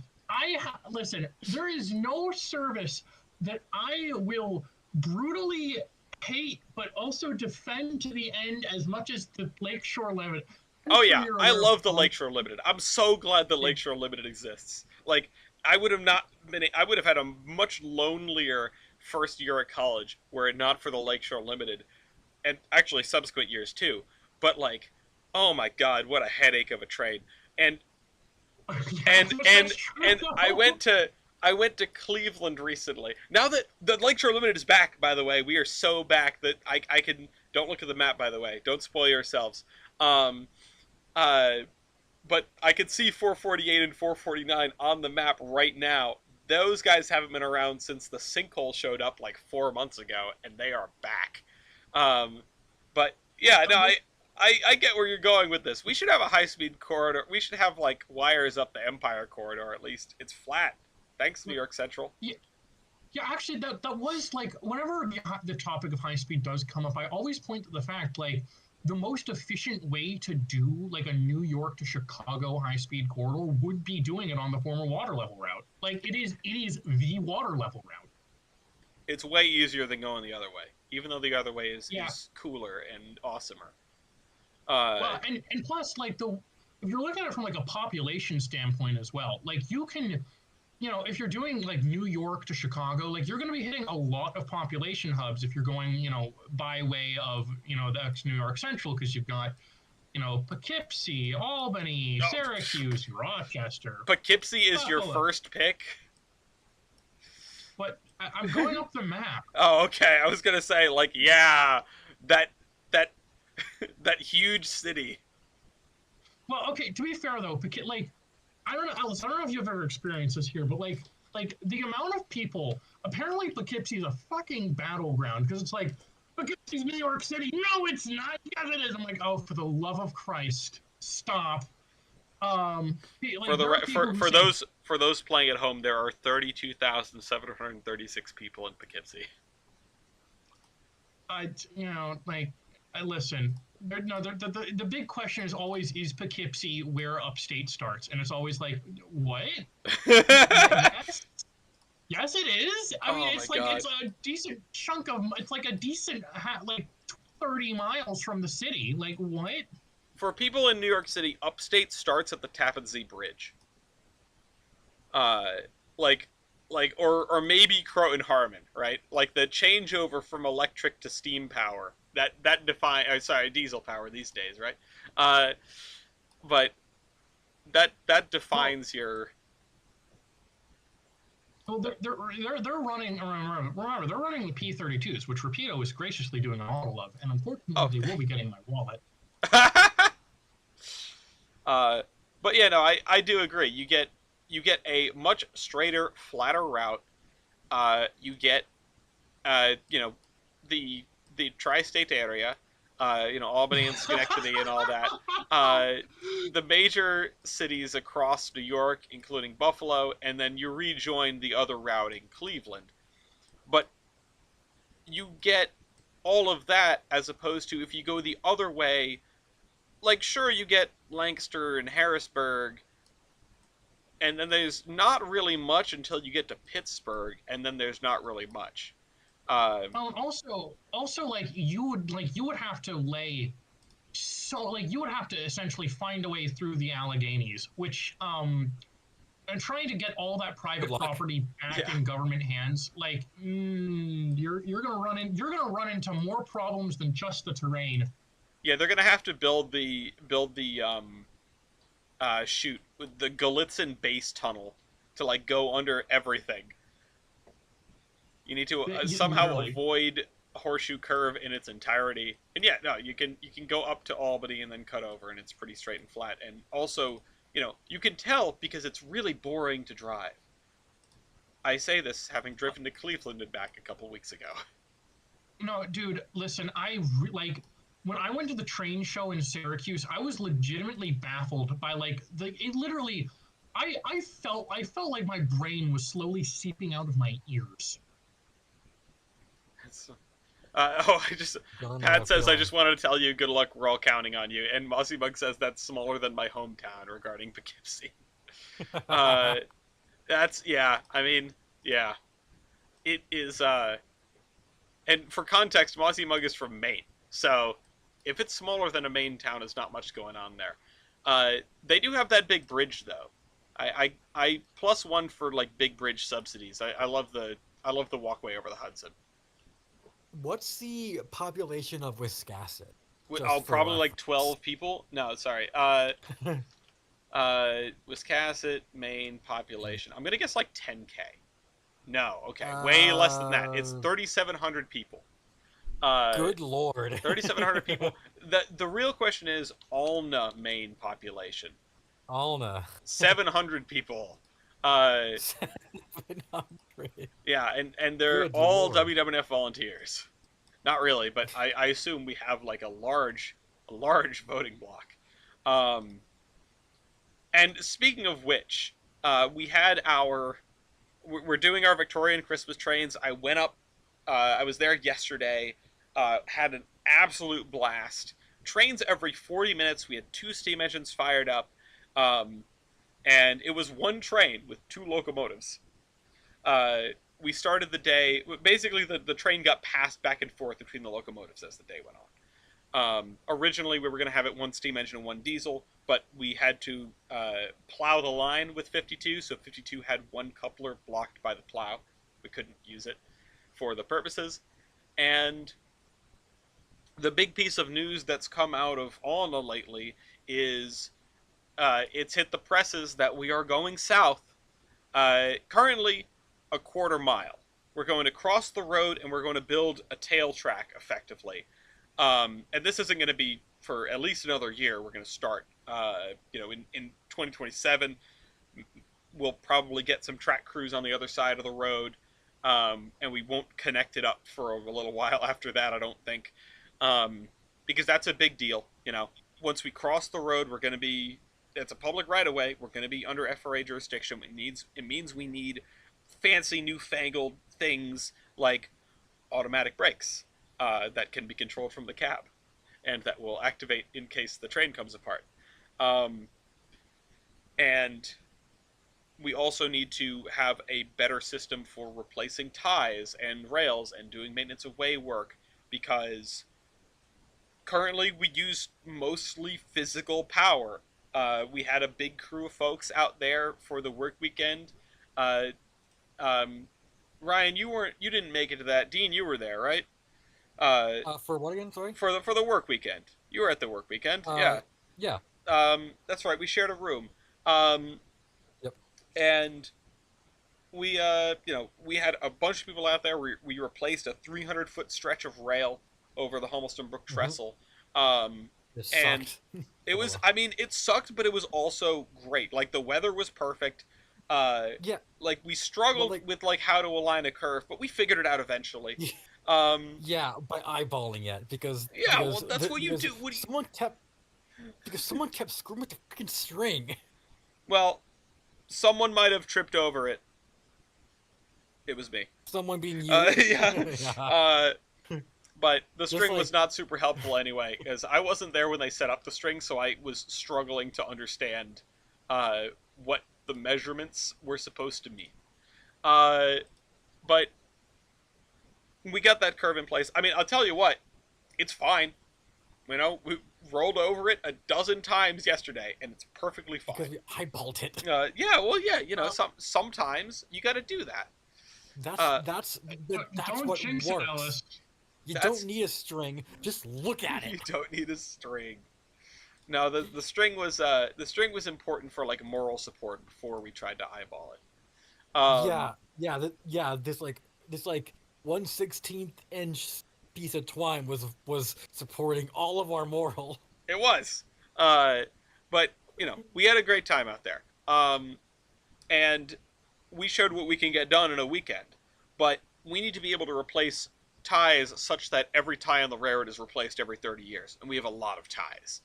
Listen. There is no service that I will brutally hate, but also defend to the end as much as the Lakeshore Limited. Oh I'm sure yeah, you're I aware love the of- Lakeshore Limited. I'm so glad the Lakeshore Limited exists. Like, I would have not been. I would have had a much lonelier first year at college were it not for the Lakeshore Limited, and actually subsequent years too. But like, oh my god, what a headache of a train. And Yeah, and but and that's true, and I though. went to Cleveland recently. Now that the Lakeshore Limited is back, by the way, we are so back that I can don't look at the map, by the way. Don't spoil yourselves. Um, uh, but I can see 448 and 449 on the map right now. Those guys haven't been around since the sinkhole showed up like 4 months ago, and they are back. Um, but yeah, no, I get where you're going with this. We should have a high-speed corridor. We should have like wires up the Empire corridor at least. It's flat. Thanks, New York Central. Yeah, actually, that was like whenever the topic of high speed does come up, I always point to the fact like the most efficient way to do like a New York to Chicago high speed corridor would be doing it on the former water level route. Like it is the water level route. It's way easier than going the other way, even though the other way Yeah. is cooler and awesomer. Well, and plus like if you're looking at it from like a population standpoint as well, like you can. If you're doing like New York to Chicago, like you're going to be hitting a lot of population hubs if you're going, by way of, the ex-New York Central, because you've got, Poughkeepsie, Albany, Oh. Syracuse, Rochester. Poughkeepsie is your Buffalo. first pick? But I'm going up the map. Oh, okay. I was gonna say, like, yeah, that that huge city. Well, okay, to be fair though, like, I don't know, Alice, I don't know if you've ever experienced this here, but like the amount of people, apparently Poughkeepsie is a fucking battleground because it's like, Poughkeepsie's New York City. No, it's not. Yes, it is. I'm like, oh, for the love of Christ, stop. Like, For the there are people who for say- those playing at home, there are 32,736 people in Poughkeepsie. Listen. The big question is always, is Poughkeepsie where upstate starts? And it's always like, what? Yes, yes, it is. I mean, Oh it's my like God. it's a decent chunk of. It's like a decent like 30 miles from the city. Like what? For people in New York City, upstate starts at the Tappan Zee Bridge. Or maybe Croton Harmon, right? Like the changeover from electric to steam power. That define. Diesel power these days, right? But that defines your. Well, they're running. Remember, they're running the P32s, which Rapido is graciously doing an auto of, and unfortunately, Oh. they will be getting my wallet. But yeah, no, I do agree. You get a much straighter, flatter route. You get, the tri-state area, Albany and Schenectady and all that. The major cities across New York, including Buffalo, and then you rejoin the other route in Cleveland. But you get all of that as opposed to if you go the other way, like, sure, you get Lancaster and Harrisburg, and then there's not really much until you get to Pittsburgh, and then there's not really much. Also, you would have to you would have to essentially find a way through the Alleghenies, which and trying to get all that private Good luck. property back Yeah. in government hands, like you're gonna run into more problems than just the terrain. Yeah, they're gonna have to build the the Galitzin base tunnel to like go under everything. You need to Yeah, somehow literally. horseshoe curve in its entirety. And yeah, no, you can go up to Albany and then cut over, and it's pretty straight and flat. And also, you can tell because it's really boring to drive. I say this having driven to Cleveland and back a couple weeks ago. No, dude, listen, like when I went to the train show in Syracuse, I was legitimately baffled by like it literally I felt like my brain was slowly seeping out of my ears. I just Don't know Pat that says I feeling. just wanted to tell you good luck. We're all counting on you. And Mossy Bug says that's smaller than my hometown regarding Poughkeepsie. Uh, that's yeah. I mean, yeah, it is. And for context, Mossy Mug is from Maine, so if it's smaller than a Maine town, there's not much going on there. They do have that big bridge though. I plus one for like big bridge subsidies. I love the walkway over the Hudson. What's the population of Wisconsin? Oh, Just for probably like reference. 12 people. No, sorry. Wiscasset, Maine population. I'm gonna guess like 10K. No, okay, way less than that. It's Uh, 3,700 people. Uh, Good lord. 3,700 people. The real question is Alna, Maine population. Alna. 700 people. Uh, 700. yeah, and they're Good all lord. WWF volunteers. Not really, but I assume we have like a large voting block. Um, and speaking of which, we had we're doing our Victorian Christmas trains. I went up. I was there yesterday. Had an absolute blast. Trains every 40 minutes. We had two steam engines fired up, um, and it was one train with two locomotives. Uh, we started the day. Basically, the train got passed back and forth between the locomotives as the day went on. Originally, we were going to have it one steam engine and one diesel, but we had to plow the line with 52, so 52 had one coupler blocked by the plow. We couldn't use it for the purposes. And the big piece of news that's come out of Alna lately is it's hit the presses that we are going south. Currently, a quarter mile. We're going to cross the road and we're going to build a tail track effectively. And this isn't going to be for at least another year. We're going to start, in 2027. We'll probably get some track crews on the other side of the road, and we won't connect it up for a little while after that, I don't think, because that's a big deal. Once we cross the road, we're going to be it's a public right of way. We're going to be under FRA jurisdiction. It means we need fancy newfangled things like automatic brakes that can be controlled from the cab and that will activate in case the train comes apart. Um, and we also need to have a better system for replacing ties and rails and doing maintenance of way work because currently we use mostly physical power. We had a big crew of folks out there for the work weekend. Uh, um, Ryan, you didn't make it to that. Dean, you were there, right? Uh, For what again? Sorry. for the work weekend. You were at the work weekend, Uh, yeah. yeah. That's right. We shared a room. Um, Yep. and we had a bunch of people out there. We replaced a 300-foot stretch of rail over the Hummelstone Brook Mm-hmm. trestle. Um, This and sucked. it was, Oh. I mean, it sucked, but it was also great. Like the weather was perfect. Yeah. Like we Well, struggled like. with like how to align a curve, but we figured it out eventually. Um, Yeah, by eyeballing it because yeah, well, because that's what you because do. What do you, someone kept screwing with the freaking string. well, someone might have tripped over it. It was me. Someone being you. Yeah. Yeah. Uh, but the Just string was like not super helpful anyway, because I wasn't there when they set up the string, so I was struggling to understand what the measurements were supposed to mean. Uh, but we got that curve in place. I mean, I'll tell you what, it's fine. We rolled over it a dozen times yesterday, and it's perfectly because fine. we eyeballed it. Yeah, well, yeah, Uh, sometimes you got to do that. that's Uh, that's that's Don't what jinx it, works. Ellis. You That's don't need a string. Just look at you it. don't need a string. No, the string was important for like moral support before we tried to eyeball it. Yeah, yeah, yeah. This like 1/16 inch piece of twine was supporting all of our moral. It was. But we had a great time out there. And we showed what we can get done in a weekend. But we need to be able to replace ties such that every tie on the railroad is replaced every 30 years, and we have a lot of ties.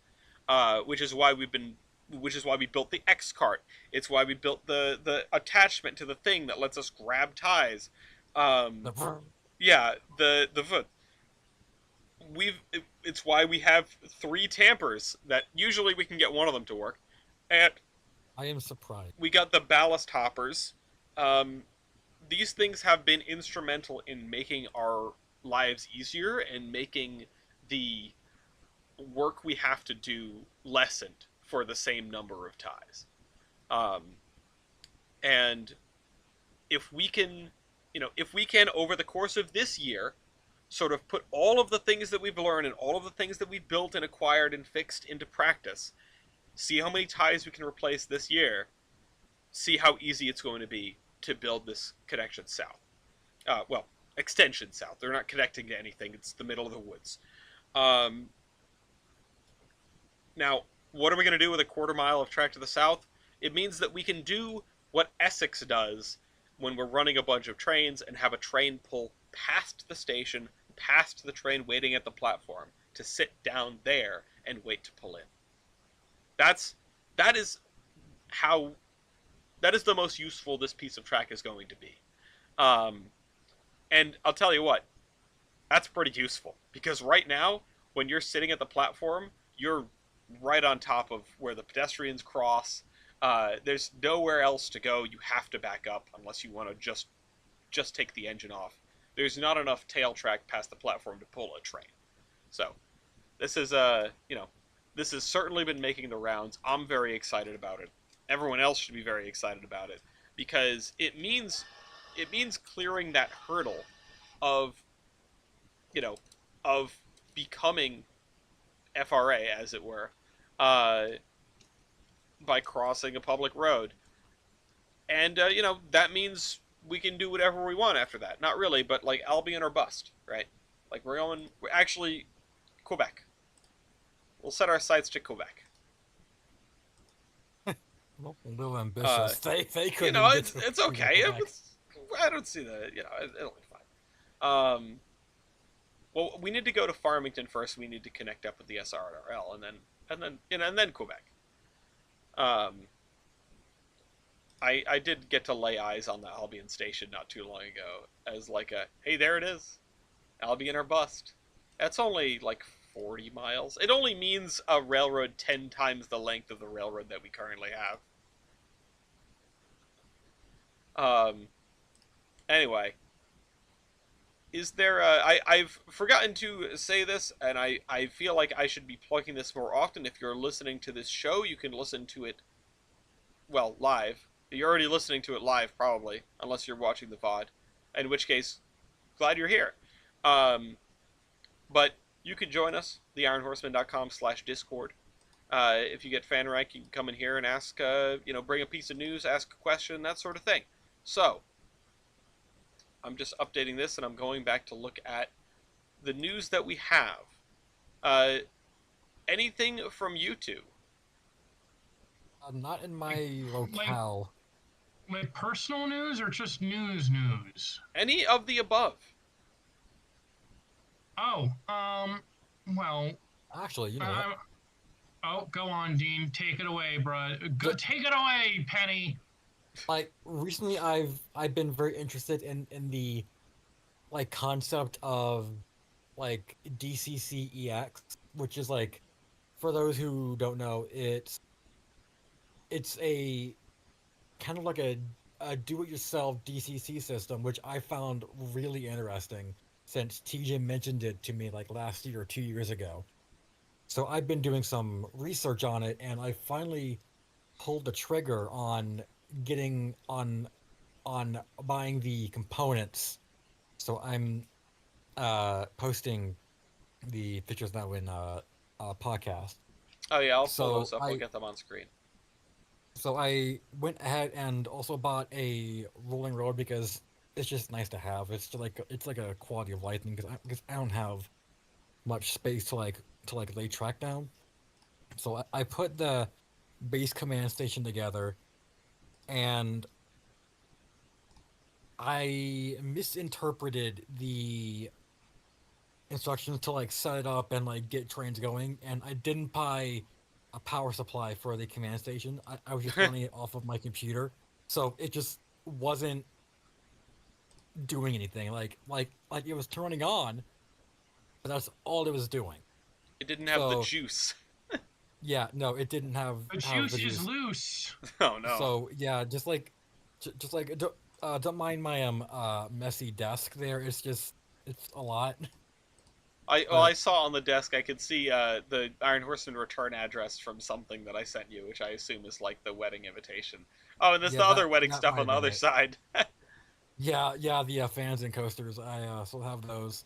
Which is why we built the X cart. It's why we built the attachment to the thing that lets us grab ties. Um, yeah, the foot. It's why we have 3 tampers that usually we can get one of them to work, and I am surprised. we got the ballast hoppers. Um, these things have been instrumental in making our lives easier and making the work we have to do lessened for the same number of ties. Um, and if we can, if we can over the course of this year, sort of put all of the things that we've learned and all of the things that we've built and acquired and fixed into practice, see how many ties we can replace this year, see how easy it's going to be to build this connection south. Well, extension south. They're not connecting to anything. It's the middle of the woods. Um, Now, what are we going to do with a quarter mile of track to the south? It means that we can do what Essex does when we're running a bunch of trains and have a train pull past the station, past the train waiting at the platform, to sit down there and wait to pull in. That's that is how that is the most useful this piece of track is going to be. Um, and I'll tell you what, that's pretty useful because right now, when you're sitting at the platform, you're right on top of where the pedestrians cross. There's nowhere else to go. You have to back up unless you want to just take the engine off. There's not enough tail track past the platform to pull a train. So this is this has certainly been making the rounds. I'm very excited about it. Everyone else should be very excited about it because it means clearing that hurdle of you know of becoming FRA, as it were, uh, by crossing a public road. And, that means we can do whatever we want after that. Not really, but, like, Albion or bust, right? Like, we're actually, Quebec. We'll set our sights to Quebec. Well, a little ambitious. They couldn't It's okay. I don't see it'll be fine. Well, we need to go to Farmington first. We need to connect up with the SRRL, and then Quebec. I did get to lay eyes on the Albion station not too long ago as like hey, there it is, Albion or bust. That's only like 40 miles. It only means a railroad 10 times the length of the railroad that we currently have. Anyway, is there I've forgotten to say this, and I feel like I should be plugging this more often. If you're listening to this show, you can listen to it, well, live. You're already listening to it live, probably, unless you're watching the VOD, in which case, glad you're here. But you can join us, theironhorseman.com/discord. If you get fan rank, you can come in here and ask, bring a piece of news, ask a question, that sort of thing. So, I'm just updating this, and I'm going back to look at the news that we have. Anything from you two? Not in my locale. Like personal news or just news? Any of the above? Oh, well, Actually, you know what? oh, go on, Dean. Take it away, bro. Take it away, Penny. Like recently, I've been very interested in the like concept of like DCCEX, which is like, for those who don't know, it's a kind of like a do-it-yourself DCC system, which I found really interesting since TJ mentioned it to me like last year or 2 years ago. So I've been doing some research on it, and I finally pulled the trigger on getting on buying the components. So I'm posting the pictures now in podcast. Oh yeah, I'll pull So those up. I'll get them on screen. So I went ahead and also bought a rolling road because it's just nice to have. It's like a quality of life thing because I don't have much space to like lay track down. So I put the base command station together, and I misinterpreted the instructions to like set it up and like get trains going, and I didn't buy a power supply for the command station. I was just running it off of my computer, so it just wasn't doing anything. Like it was turning on, but that's all it was doing. It didn't have the So juice. yeah, no, it didn't The have the juice is juice. loose. Oh no. So yeah, just like don't mind my messy desk there. It's a lot, I but saw on the desk. I could see the Iron Horseman return address from something that I sent you, which I assume is like the wedding invitation. Oh, and there's yeah, the other wedding that stuff might on have the been other it. side. Yeah, the fans and coasters. I still have those.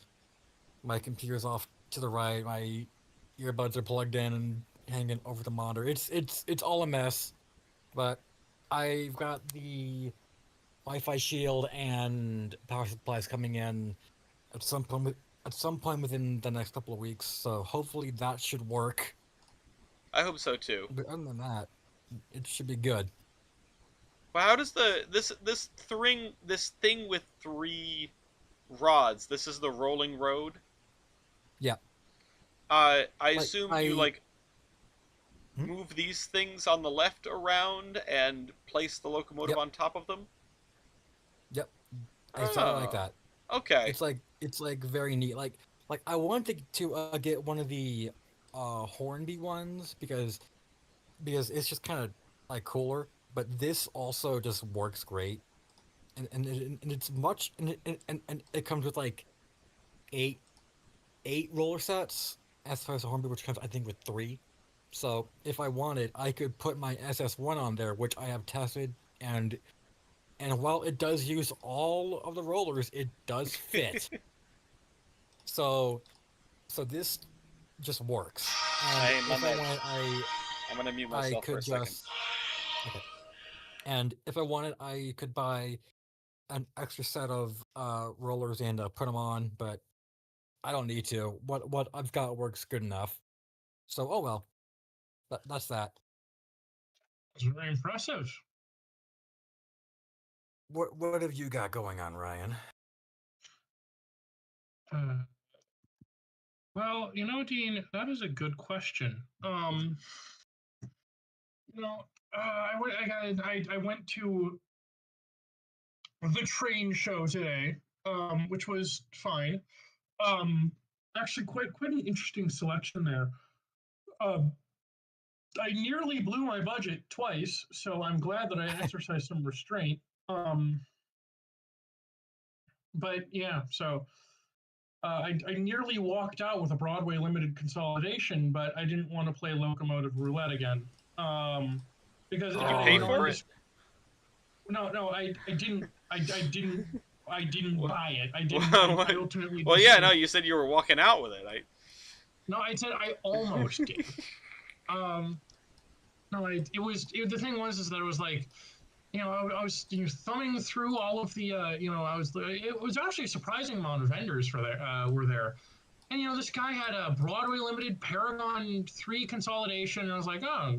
My computer's off to the right. My earbuds are plugged in and hanging over the monitor. It's all a mess, but I've got the Wi-Fi shield and power supplies coming in at some point at some point within the next couple of weeks. So hopefully that should work. I hope so too. But other than that, it should be good. Well, how does this thing with three rods? This is the rolling road. Yeah, I like assume you I. like Hmm? move these things on the left around and place the locomotive Yep, on top of them. yep, exactly like Oh, that. okay. It's like very neat. Like I wanted to get one of the Hornby ones because it's just kind of like cooler. But this also just works great, and it's much and it comes with like eight eight roller sets as far as the Hornby, which comes I think with three. So if I wanted, I could put my SS1 on there, which I have tested, and while it does use all of the rollers, it does fit. So this just works. And I'm if I gonna wanted, I'm gonna mute I myself for could a second. just okay. And if I wanted, I could buy an extra set of rollers and put them on, but I don't need to. What I've got works good enough. So oh well, that's that. It's very impressive. What have you got going on, Ryan? Uh, well, Dean, that is a good question. You know, I went to the train show today, which was fine. Um, Actually, quite an interesting selection there. Um, I nearly blew my budget twice, so I'm glad that I exercised some restraint. Um, but yeah, so I nearly walked out with a Broadway limited consolidation, but I didn't want to play locomotive roulette again. Um, because Did you it was pay Oh, for it? nondescript. No, I didn't Well, buy it. I didn't. well, I ultimately well, just yeah. sort No, of. you said you were walking out with it. I. No, I said I almost did. Um, no, the thing was is that it was like, I was thumbing through all of the, it was actually a surprising amount of vendors for there were there, and this guy had a Broadway limited Paragon 3 consolidation, and I was like, oh,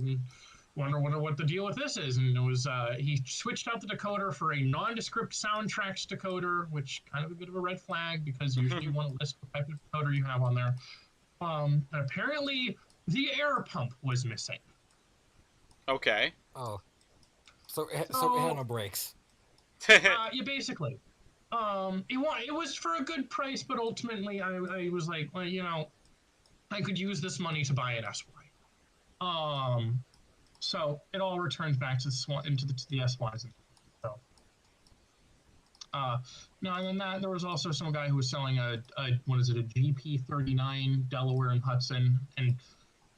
wonder what the deal with this is, and it was he switched out the decoder for a nondescript soundtracks decoder, which kind of a bit of a red flag because usually you want to list what type of decoder you have on there. And apparently the air pump was missing. Okay. oh. So it had So no brakes. yeah, basically, it was for a good price, but ultimately I was like, well, I could use this money to buy an SY. So it all returns back to the SYs. So, no, and then that there was also some guy who was selling a what is it, a GP39 Delaware and Hudson, and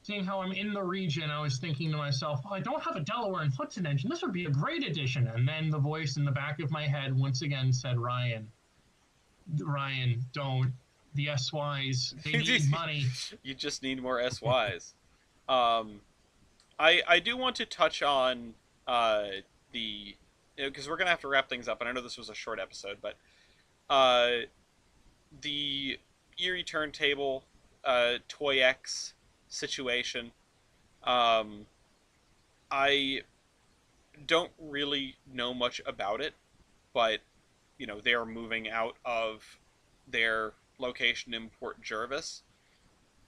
seeing how I'm in the region, I was thinking to myself, oh, I don't have a Delaware and Hudson engine. This would be a great addition. And then the voice in the back of my head once again said, Ryan, don't. The SYs, they need money. You just need more SYs. Um, I do want to touch on the because we're gonna have to wrap things up, and I know this was a short episode, but uh, the Erie Turntable, Toy X situation. Um, I don't really know much about it, but they are moving out of their location in Port Jervis.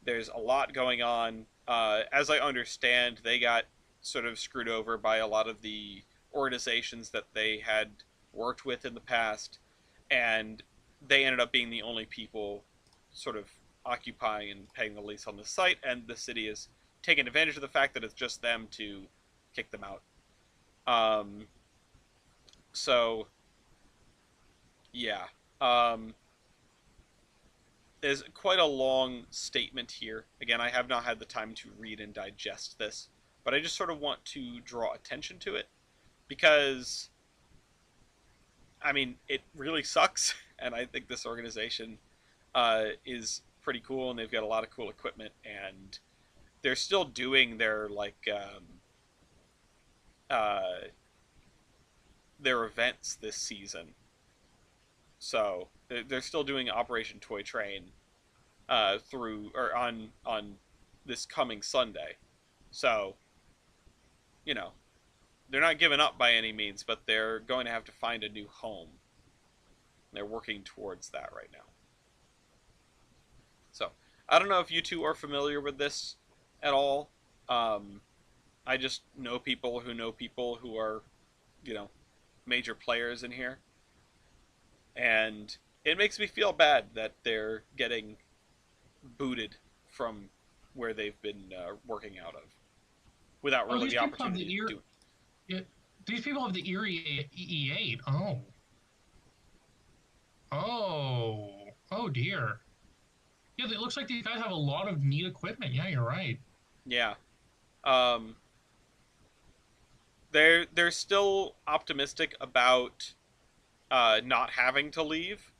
There's a lot going on. As I understand, they got sort of screwed over by a lot of the organizations that they had worked with in the past, and they ended up being the only people sort of occupying and paying the lease on the site, and the city is taking advantage of the fact that it's just them to kick them out. Um, so yeah, um, there's quite a long statement here. Again, I have not had the time to read and digest this, but I just sort of want to draw attention to it because, I mean, it really sucks, and I think this organization is pretty cool, and they've got a lot of cool equipment, and they're still doing uh, their events this season. So they're still doing Operation Toy Train through or on this coming Sunday. So you know they're not giving up by any means, but they're going to have to find a new home. They're working towards that right now. So I don't know if you two are familiar with this at all. Um, I just know people who are, you know, major players in here, and it makes me feel bad that they're getting booted from where they've been working out of without Oh, really these the people have opportunity the to ear. do it. Yeah, these people have the Erie EE8. Oh, oh dear. Yeah, it looks like these guys have a lot of neat equipment. Yeah, you're right. Yeah. Um, they're still optimistic about not having to leave.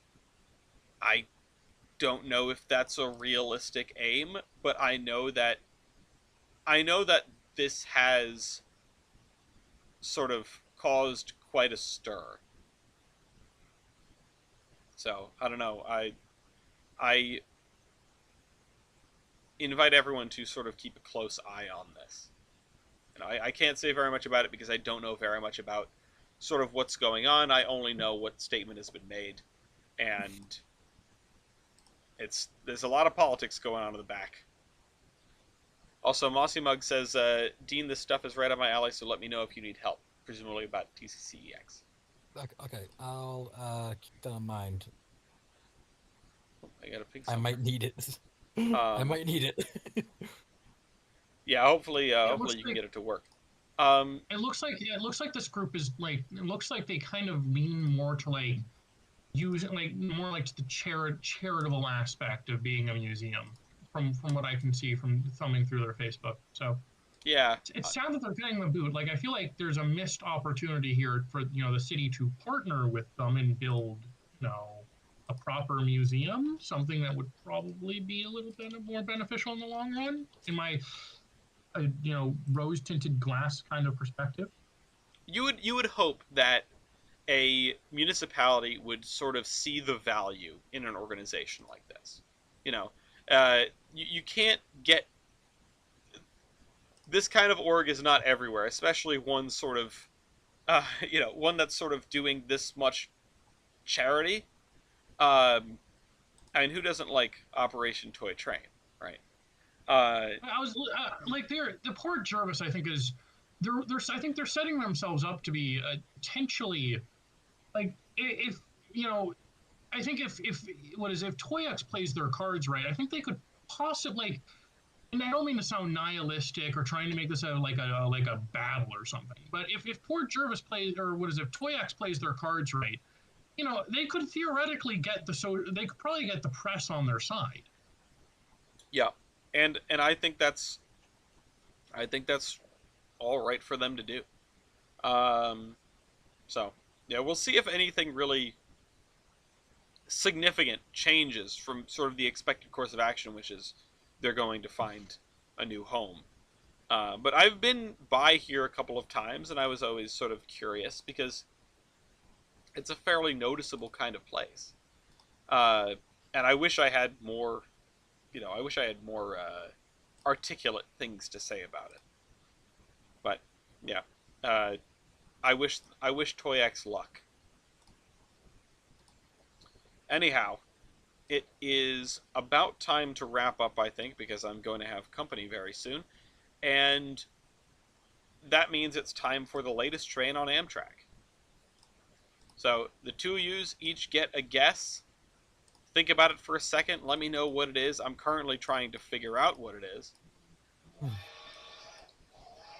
I don't know if that's a realistic aim, but I know that this has sort of caused quite a stir. So I don't know. I invite everyone to sort of keep a close eye on this. I can't say very much about it because I don't know very much about sort of what's going on. I only know what statement has been made, and there's a lot of politics going on in the back. Also, Mossy Mug says, Dean, this stuff is right up my alley, so let me know if you need help, presumably about TCCEX. Okay, I'll keep that in mind. I got a pig I somewhere. might need it. I Um, might need it. yeah, hopefully, Yeah, it hopefully looks you can like get it to work. Um, it looks like this group is like it looks like they kind of lean more to like use like more like to the charitable aspect of being a museum from what I can see from thumbing through their Facebook. So yeah, it's sad that they're getting the boot. Like I feel like there's a missed opportunity here for the city to partner with them and build a proper museum, something that would probably be a little bit more beneficial in the long run. In my rose tinted glass kind of perspective. you would hope that a municipality would sort of see the value in an organization like this. You know, you can't get this kind of org is not everywhere, especially one sort of, one that's sort of doing this much charity. I mean, who doesn't like Operation Toy Train, right? I was like the Port Jervis. I think is they're I think they're setting themselves up to be potentially like if you know I think if what is if Toyex plays their cards right, I think they could possibly like. And I don't mean to sound nihilistic or trying to make this like a battle or something. But if Port Jervis plays or what is it, if Toyex plays their cards right, they could theoretically get they could probably get the press on their side. Yeah, and I think that's all right for them to do. Um, so yeah, we'll see if anything really significant changes from sort of the expected course of action, which is they're going to find a new home. But I've been by here a couple of times, and I was always sort of curious because It's a fairly noticeable kind of place. Uh, and I wish I had more, I wish I had more articulate things to say about it. But yeah, uh, I wish Toyax luck. Anyhow, it is about time to wrap up, I think, because I'm going to have company very soon, and that means it's time for the latest train on Amtrak. So the two of yous each get a guess. Think about it for a second. Let me know what it is. I'm currently trying to figure out what it is.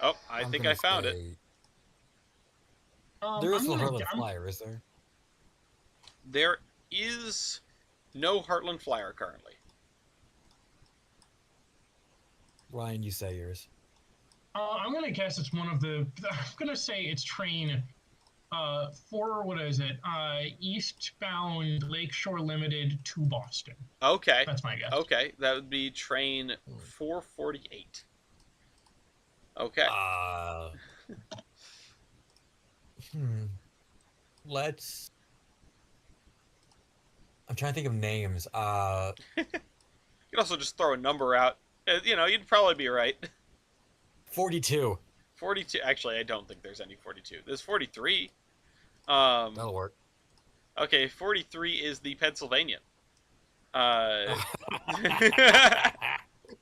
Oh, I I'm think I gonna found it. say there is I'm no gonna. Heartland Flyer, is there? There is no Heartland Flyer currently. Ryan, you say yours. I'm gonna guess it's one of the. I'm gonna say it's train. For what is it? Eastbound Lakeshore Limited to Boston. Okay. That's my guess. Okay, that would be train 448. Okay. Hmm. Let's. I'm trying to think of names. You can also just throw a number out. You'd probably be right. 42. 42. Actually, I don't think there's any 42. There's 43. That'll work. Okay, 43 is the Pennsylvanian. Uh,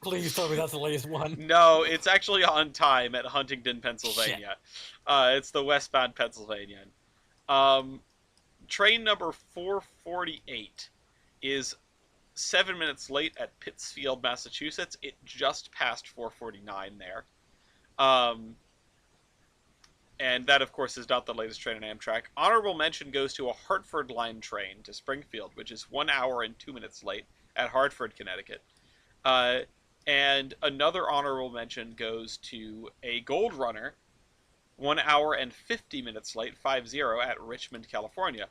Please tell me that's the latest one. no, it's actually on time at Huntington, Pennsylvania. It's the westbound Pennsylvanian. Train number 448 is 7 minutes late at Pittsfield, Massachusetts. It just passed 449 there. And that, of course, is not the latest train on Amtrak. Honorable mention goes to a Hartford line train to Springfield, which is 1 hour and 2 minutes late at Hartford, Connecticut. And another honorable mention goes to a Gold Runner, 1 hour and 50 minutes late, 50, at Richmond, California.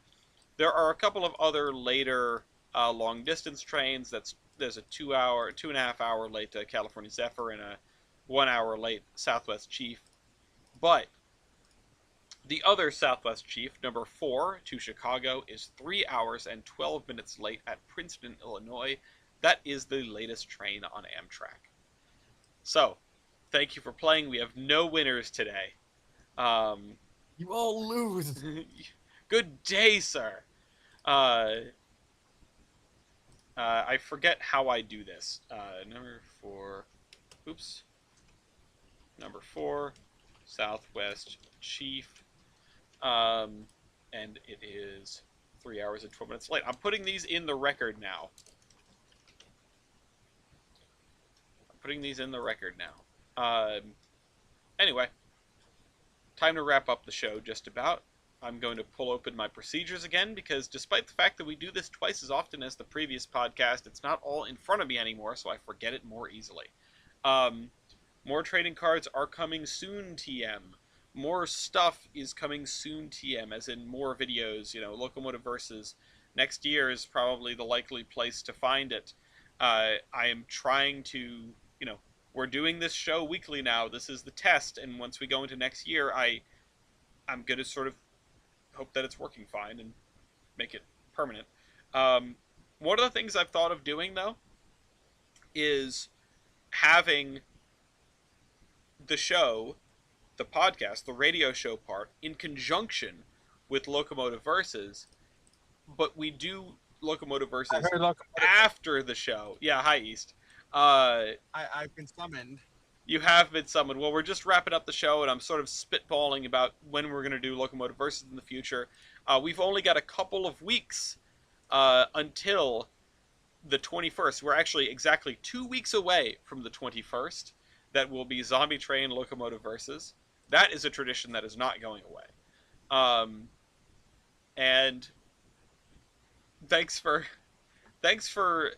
There are a couple of other later long distance trains. There's a 2.5 hour late California Zephyr and a 1 hour late Southwest Chief. But the other Southwest Chief, number 4, to Chicago, is 3 hours and 12 minutes late at Princeton, Illinois. That is the latest train on Amtrak. So, thank you for playing. We have no winners today. You all lose. Good day, sir. I forget how I do this. Number 4. Oops. Number 4, Southwest Chief. And it is 3 hours and 12 minutes late. I'm putting these in the record now. Anyway, time to wrap up the show just about. I'm going to pull open my procedures again because despite the fact that we do this twice as often as the previous podcast, it's not all in front of me anymore, so I forget it more easily. More trading cards are coming soon, TM. More stuff is coming soon, TM, as in more videos, Locomotive Versus. Next year is probably the likely place to find it. I am trying to, we're doing this show weekly now. This is the test, and once we go into next year, I'm going to sort of hope that it's working fine and make it permanent. One of the things I've thought of doing, though, is having the show, the podcast, the radio show part, in conjunction with Locomotive Versus, but we do Locomotive Versus after the show. Yeah, hi, East. I've been summoned. You have been summoned. Well, we're just wrapping up the show, and I'm sort of spitballing about when we're going to do Locomotive Versus in the future. We've only got a couple of weeks until the 21st. We're actually exactly 2 weeks away from the 21st. That will be Zombie Train Locomotive Versus. That is a tradition that is not going away. And thanks for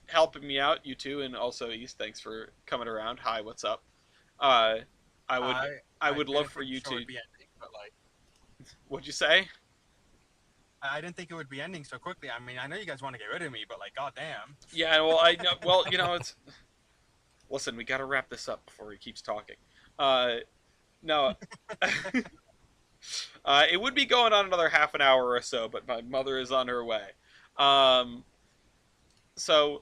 helping me out, you two, and also East. Thanks for coming around. Hi, what's up? I would love for you to. Ending, but What'd you say? I didn't think it would be ending so quickly. I mean, I know you guys want to get rid of me, but goddamn. Yeah, well, I know. Well, it's. Listen, we got to wrap this up before he keeps talking. No. It would be going on another half an hour or so, but my mother is on her way. Um, so,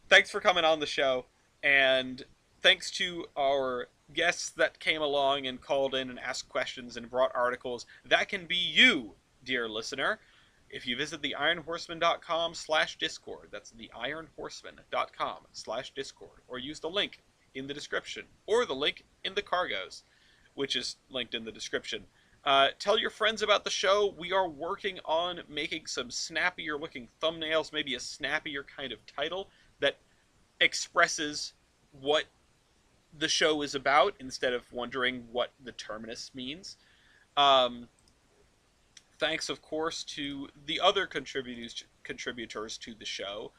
thanks for coming on the show, and thanks to our guests that came along and called in and asked questions and brought articles. That can be you, dear listener. If you visit theironhorseman.com/discord, that's theironhorseman.com/discord, or use the link in the description, or the link in the cargoes, which is linked in the description. Tell your friends about the show. We are working on making some snappier looking thumbnails, maybe a snappier kind of title that expresses what the show is about instead of wondering what the Terminus means. Um, Thanks, of course, to the other contributors to the show,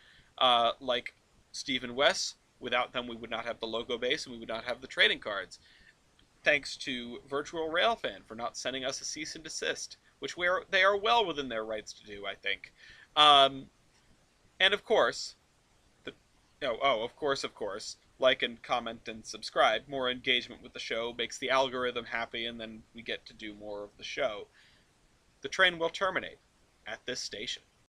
like Steve and Wes. Without them, we would not have the logo base and we would not have the trading cards. Thanks to Virtual Railfan for not sending us a cease and desist, which they are well within their rights to do, I think. And of course, of course, like and comment and subscribe. More engagement with the show makes the algorithm happy, and then we get to do more of the show. The train will terminate at this station.